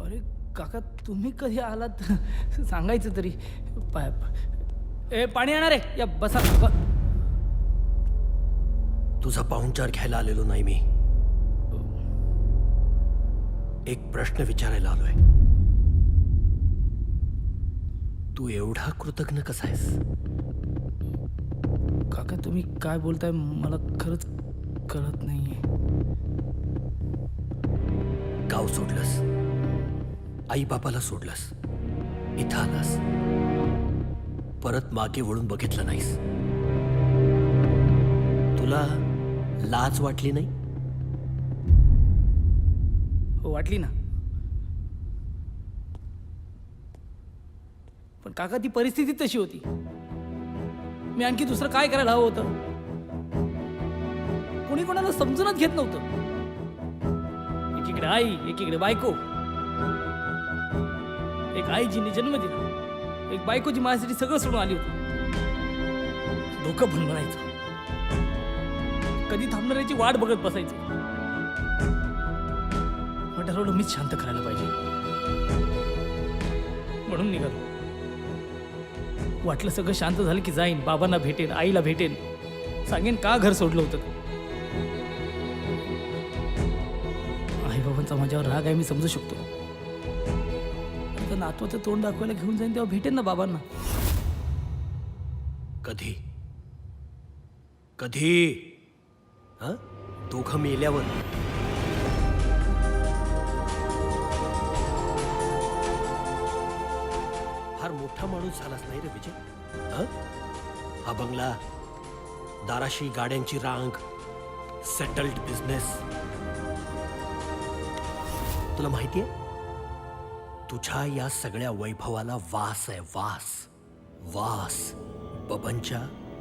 [SPEAKER 11] अरे काका तुम्ही कधी आलात सांगायचं तरी. ए पाणी येणार आहे या बसा.
[SPEAKER 6] तुझा पाहुणचार घ्यायला आलेलो नाही मी. एक प्रश्न विचारायला आलोय. तू एवढा कृतज्ञ कसा आहेस?
[SPEAKER 11] काका तुम्ही काय बोलताय मला खरंच कळत नाहीये.
[SPEAKER 6] गाव सोडलंस, आई बापाला सोडलंस, इथं आलास, परत मागे वळून बघितलं नाहीस. तुला लाज वाटली नाही?
[SPEAKER 11] हो वाटली ना. पण काका ती परिस्थिती तशी होती. मी आणखी दुसरं काय करायला हवं होतं? कोणी कोणाला समजूनच घेत नव्हतं. एकीकडे आई, एकीकडे बायको. एक आई जिने जन्म दिला, एक बायको जी माझ्यासाठी सगळं सोडून आली होती. डोकं भणभणायचं, कधी थांबणार याची वाट बघत बसायचं. मग ठरवलं मीच शांत करायला पाहिजे. म्हणून निघालो. वाटलं सगळं शांत झालं की जाईन, बाबांना भेटेन, आईला भेटेन, सांगेन का घर सोडलं होतं. आई बाबांचा माझ्यावर राग आहे मी समजू शकतो. आता नातवाचं तोंड दाखवायला घेऊन जाईन तेव्हा भेटेन ना बाबांना.
[SPEAKER 6] कधी कधी हा दोघं मेल्यावर? फार मोठा माणूस झालाच नाही रे विजय. हं? हा बंगला, दाराशी गाड्यांची रांग, सेटल्ड बिझनेस. तुला माहितीये तुझ्या या सगळ्या वैभवाला वास आहे. वास वास बबनच्या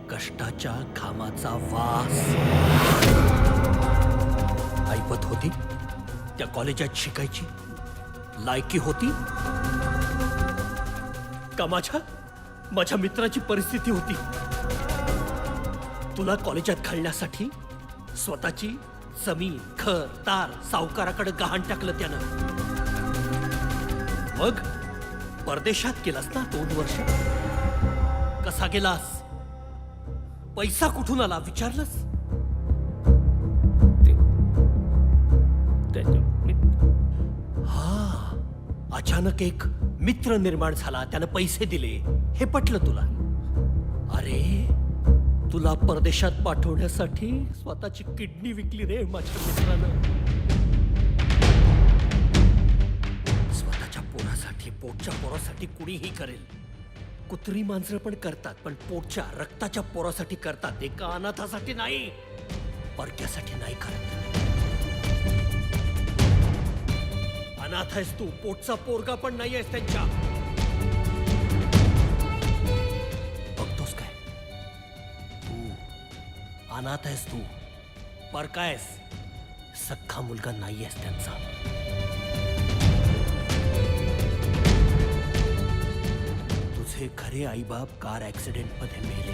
[SPEAKER 6] कष्टाच्या घामाचा वास. ऐपत होती, त्या कॉलेजात शिकायची लायकी होती का? माझ्या मित्राची परिस्थिती होती. तुला कॉलेजात घालण्यासाठी स्वतःची जमीन, घर, दार सावकाराकडे गहाण टाकलं त्यानं. मग परदेशात गेलास ना 2 वर्ष. कसा गेलास? पैसा कुठून आला विचारलंस? हा, अचानक एक मित्र निर्माण झाला, त्यानं पैसे दिले, हे पटलं तुला. अरे तुला परदेशात पाठवण्यासाठी स्वतःची किडनी विकली रे माझ्या मित्रानं. स्वतःच्या पोरासाठी, पोटच्या पोरासाठी कुणीही करेल. कुत्री मांजरं पण करतात, पण पोटच्या रक्ताच्या पोरासाठी करतात. एका अनाथासाठी नाही, परक्यासाठी नाही करत. अनाथ आहेस तू, पोटचा पोरगा पण नाही आहेस त्यांच्या. बघतोस काय तू? अनाथ आहेस तू, परका आहेस, सख्खा मुलगा नाही आहेस त्यांचा. तुझे खरे आईबाप कार ऍक्सिडेंट मध्ये मेले.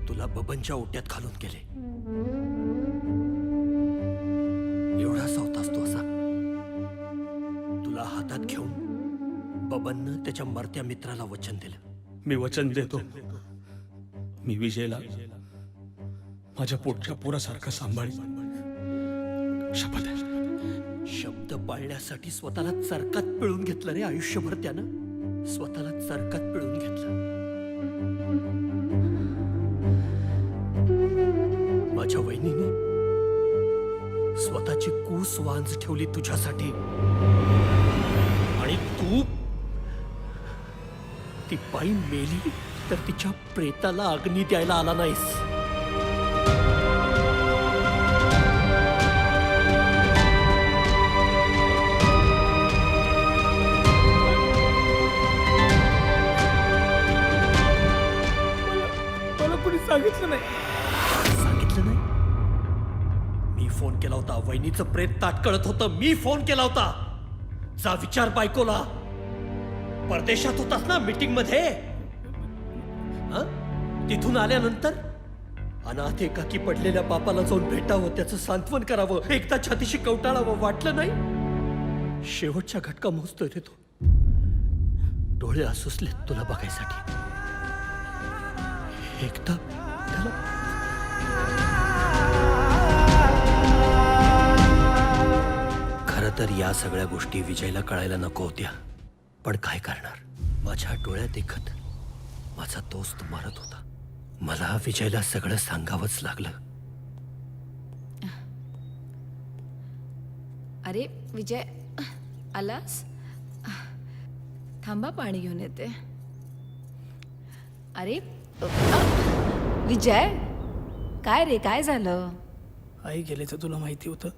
[SPEAKER 6] तुला बबनच्या ओट्यात घालून गेले. एवढासा होतास तू असा. तुला हातात घेऊन बबननं त्याच्या मरत्या मित्राला वचन दिलं.
[SPEAKER 7] मी वचन देतो, मी विजयला माझ्या पोटच्या पोरासारखं सांभाळीन. शपथ आहे.
[SPEAKER 6] शब्द पाळण्यासाठी स्वतःला चरकात पिळून घेतलं रे आयुष्यभर त्यानं. स्वतःला चरकात पिळून घेतलं. माझ्या वहिनीने स्वतःची कूस वांज ठेवली तुझ्यासाठी, आणि तू ती बाई मेली तर तिच्या प्रेताला अग्नी द्यायला आला नाहीस.
[SPEAKER 11] सांगितलं नाही.
[SPEAKER 6] सांगितलं नाही? मी फोन केला होता. वहिनीचं प्रेत ताटकळत होतं. मी फोन केला होता. जा विचार बायकोला. परदेशात होतास ना मीटिंग मध्ये? तिथून आल्यानंतर अनाथ एकाकी पडलेल्या बापाला जाऊन भेटावं, त्याचं सांत्वन करावं, एकदा छातीशी कवटाळावं वाटलं नाही? शेवटच्या घटका मोजतोय रे तो. डोळे आसुसलेत तुला बघायसाठी. एकदा त्याला खरं तर या सगळ्या गोष्टी विजयला कळायला नको होत्या, पण काय करणार. माझ्या डोळ्यात देखत माझा दोस्त मरत होता. मला विजयला सगळं सांगावंच लागलं.
[SPEAKER 4] अरे विजय, आलास? थांबा, पाणी घेऊन येते. अरे विजय, काय रे, काय झालं?
[SPEAKER 11] आई गेल्याचं तुला माहिती होतं?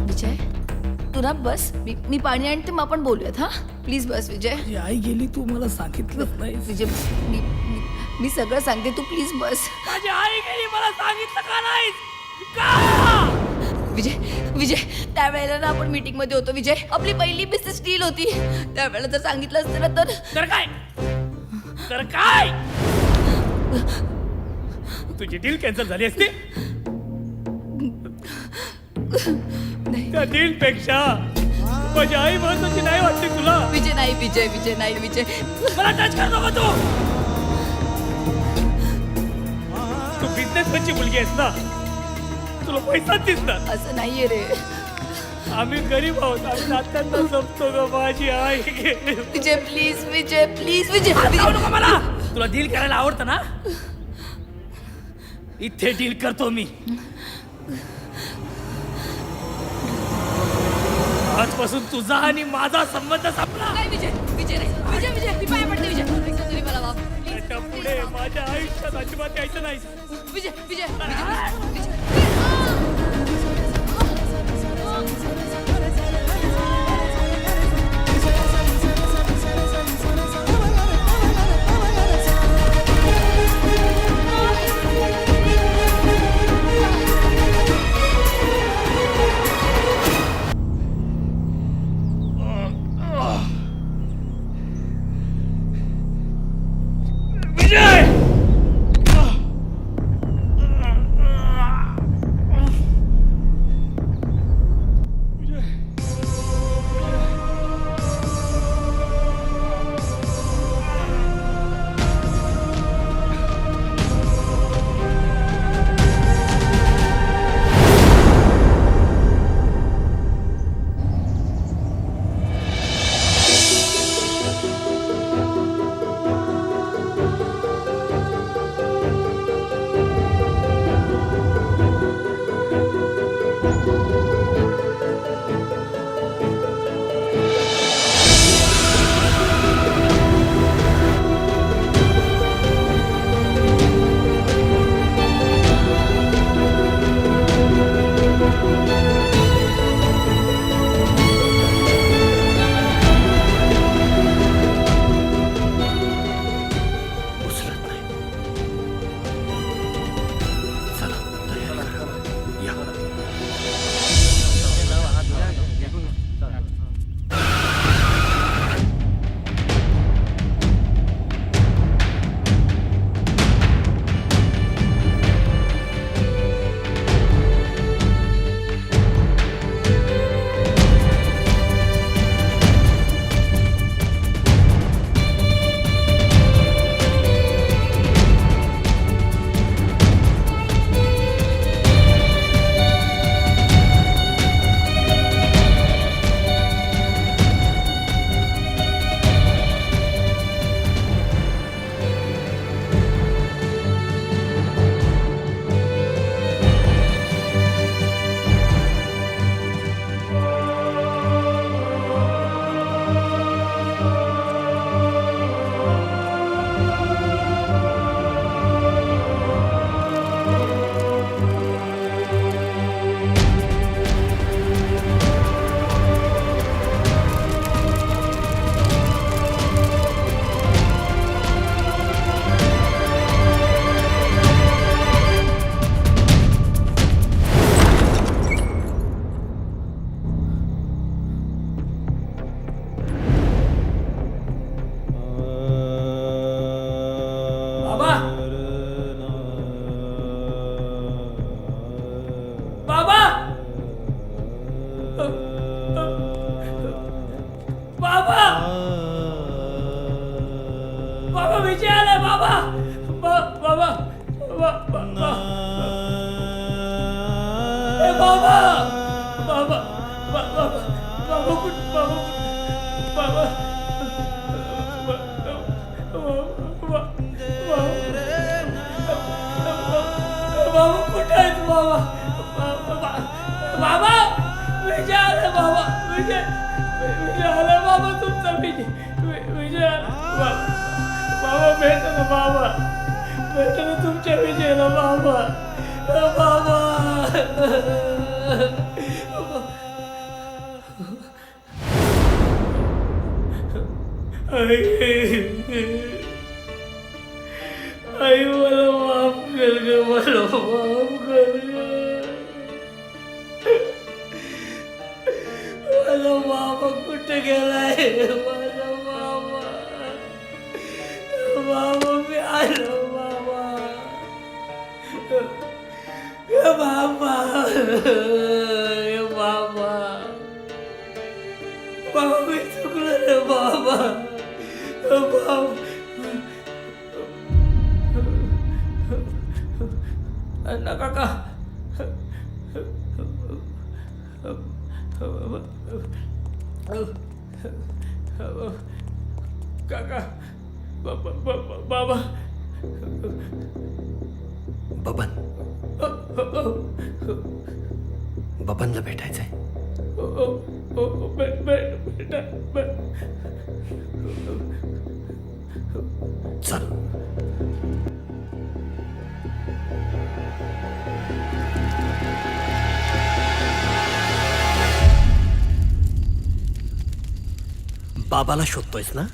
[SPEAKER 4] विजय, तू ना बस, मी पाणी आणते, मग आपण बोलूयात. हा प्लीज बस विजय.
[SPEAKER 11] माझी आई गेली, तू मला सांगितलं नाही.
[SPEAKER 4] विजय, मी सगळं सांगते, तू प्लीज बस.
[SPEAKER 11] माझी आई गेली, मला सांगितलं का नाही?
[SPEAKER 4] विजय विजय, त्यावेळेला ना आपण मीटिंग मध्ये होतो विजय. आपली पहिली बिझनेस डील होती. त्यावेळेला जर सांगितलं असतं ना तर
[SPEAKER 11] काय तर काय तुझी डील कॅन्सल झाली असती. त्या डील पेक्षा माझी आई महत्वाची नाही वाटते तुला?
[SPEAKER 4] विजय नाही, विजय विजय नाही, विजय
[SPEAKER 11] मला टच कर नको तू. तू बिझनेसमॅनची मुलगी आहेस ना, तुला पैसाच दिसणार.
[SPEAKER 4] असं नाहीये रे.
[SPEAKER 11] आम्ही गरीब आहोत. आम्ही नात्यांना जपतो ग. माझी आई गेली.
[SPEAKER 4] विजय प्लीज, विजय प्लीज, विजय
[SPEAKER 11] नको मला. तुला डील करायला आवडतं ना? इथे डील करतो मी. आजपासून तुझा आणि माझा संबंध संपला.
[SPEAKER 4] नाही विजय, विजय नाही, विजय विजय, मी पाया पडते विजय. तुम्ही मला माफ, प्लीज.
[SPEAKER 11] त्याच्या पुढे माझ्या आयुष्यात अजिबात यायचं नाही.
[SPEAKER 4] विजय विजय, विजय, विजय.
[SPEAKER 6] बबन बबनला भेटायचंय. चल. बाबाला शोधतोयस ना?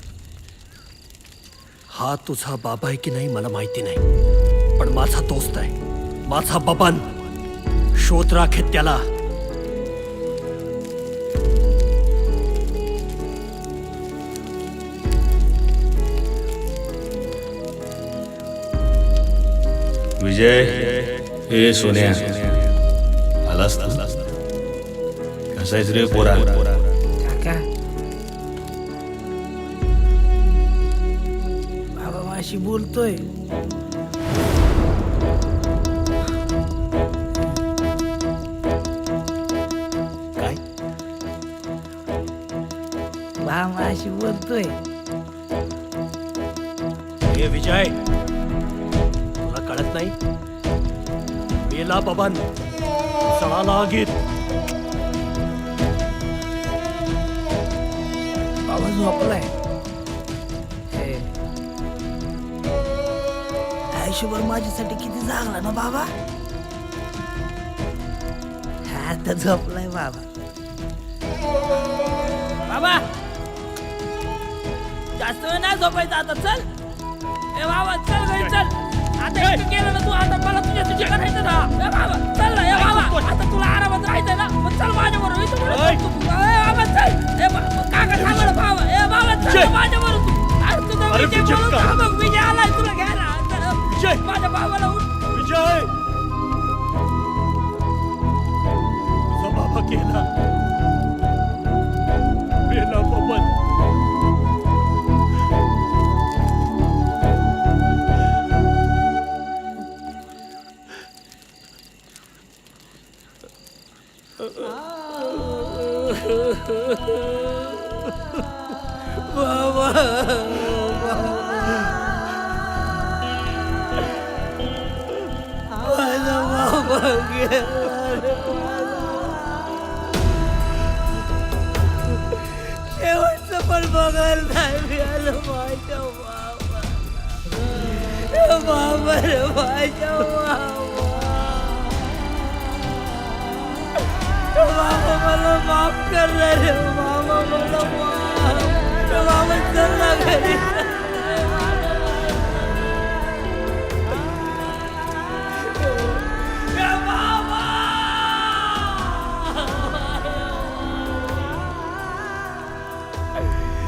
[SPEAKER 6] हा तुझा बाबा आहे की नाही मला माहिती नाही, पण माझा दोस्त आहे, माझा बबन. शोध राखेत त्याला.
[SPEAKER 7] विजय, हे सोन्या, आलास ना? कसा आहेस रे पोरा?
[SPEAKER 11] काका बाबा माझी बोलतोय.
[SPEAKER 6] काय?
[SPEAKER 11] बाबा माझी बोलतोय.
[SPEAKER 6] हे विजय, तुला कळत नाही? मेला बबन, जळाला आगीत.
[SPEAKER 11] बाबा झोपलाय. आयुष्यभर माझ्यासाठी किती जागला ना बाबा. आता झोपलाय बाबा. बाबा जास्त वेळ नाही झोपायचं आता. चल ए बाबा, चल घरी चल. आता एकटं केलं ना तू, आता मला तुझ्या करायचं ना. ए बाबा चल ना. ए बाबा आता तुला आरामात राहायचं ना, मग चल माझ्याबरोबर. बाबा चल. ए काका थांबा ना बाबा. ए बाबा चल माझ्याबरोबर तू. अरे तुझा विजय बोलून थांब. विजय आलाय तुला घ्यायला. माझ्या बाबाला उठ.
[SPEAKER 6] विजय, तुझा बाबा गेला. मेला बबन.
[SPEAKER 11] शेवटचं पण बघायला नाही मिळालं माझ्या बाबा. बाबा रे माझ्या बाबा. बाबा मला माफ करणार रे. बाबा मला माफ. बाबा चल ना घरी.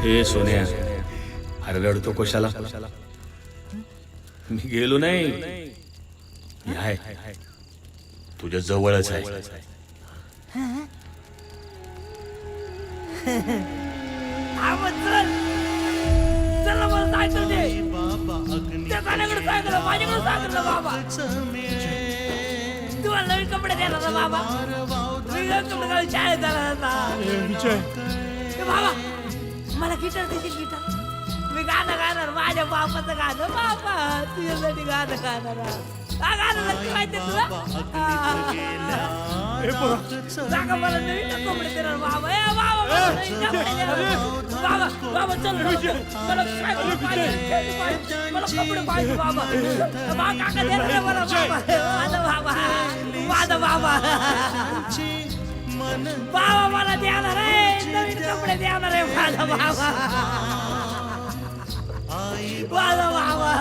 [SPEAKER 7] हे सोन्या, अरे रडतो कशाला? मी गेलो नाही. मी आहे, तुझ्या जवळच आहे.
[SPEAKER 11] चल चल मला जायचं ते. त्या गाण्याकडे काय करा माझ्याकडे सांगितलं बाबा तुम्हाला नवीन कपडे द्यायला ना बाबा मी नवीन कपडे घालून शाळेत जाणार ना बाबा मला गिटार देशील गिटार मी गाणं गाणार माझ्या बापाचं गाणं बाबा तुझ्यासाठी गाणं गाणार का गाणं नक्की माहिती तुला जागा मला नवीन कपडे देणार बाबा ए बाबा मला नवीन कपडे देणार बाबा बाबा चल मला काय पाहिजे मला कपडे पाहिजे बाबा बाबा काका देणार मला बाबा माझा बाबा बाबा मला देणार आहे नवीन कपडे देणार आहे माझा बाबा माझा बाबा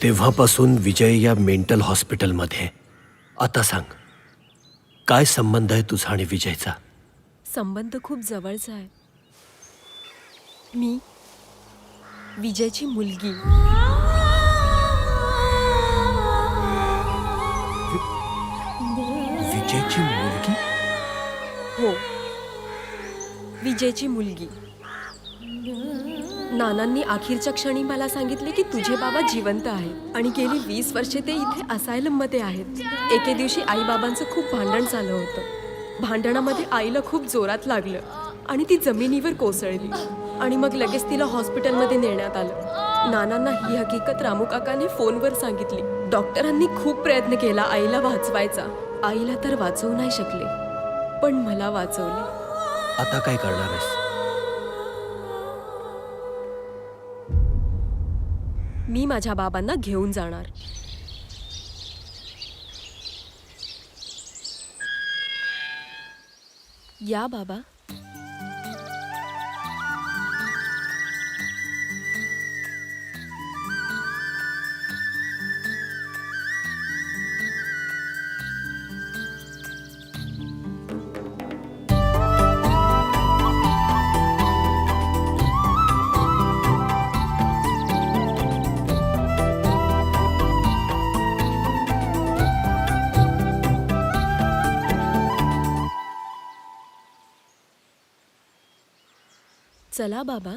[SPEAKER 6] तेव्हापासून विजय या मेंटल हॉस्पिटलमध्ये. आता सांग, काय संबंध आहे तुझा आणि विजयचा?
[SPEAKER 14] संबंध खूप जवळचा आहे. मी विजयची मुलगी.
[SPEAKER 6] विजयची मुलगी?
[SPEAKER 14] हो, विजयची मुलगी. नानांनी अखेरच्या क्षणी मला सांगितले की तुझे बाबा जिवंत आहेत आणि गेली 20 वर्षे ते इथे असायलम मध्ये आहेत. एके दिवशी आई बाबांचं खूप भांडण झालं होतं. भांडणामध्ये आईला खूप जोरात लागलं आणि ती जमिनीवर कोसळली आणि मग लगेच तिला हॉस्पिटलमध्ये नेण्यात आलं. नानांना ही हकीकत रामू काकाने फोनवर सांगितली. डॉक्टरांनी खूप प्रयत्न केला आईला वाचवायचा. आईला तर वाचवू नाही शकले, पण मला वाचवले.
[SPEAKER 6] आता काय करणार आहेस?
[SPEAKER 14] मी माझ्या बाबांना घेऊन जाणार. या बाबा. चला बाबा.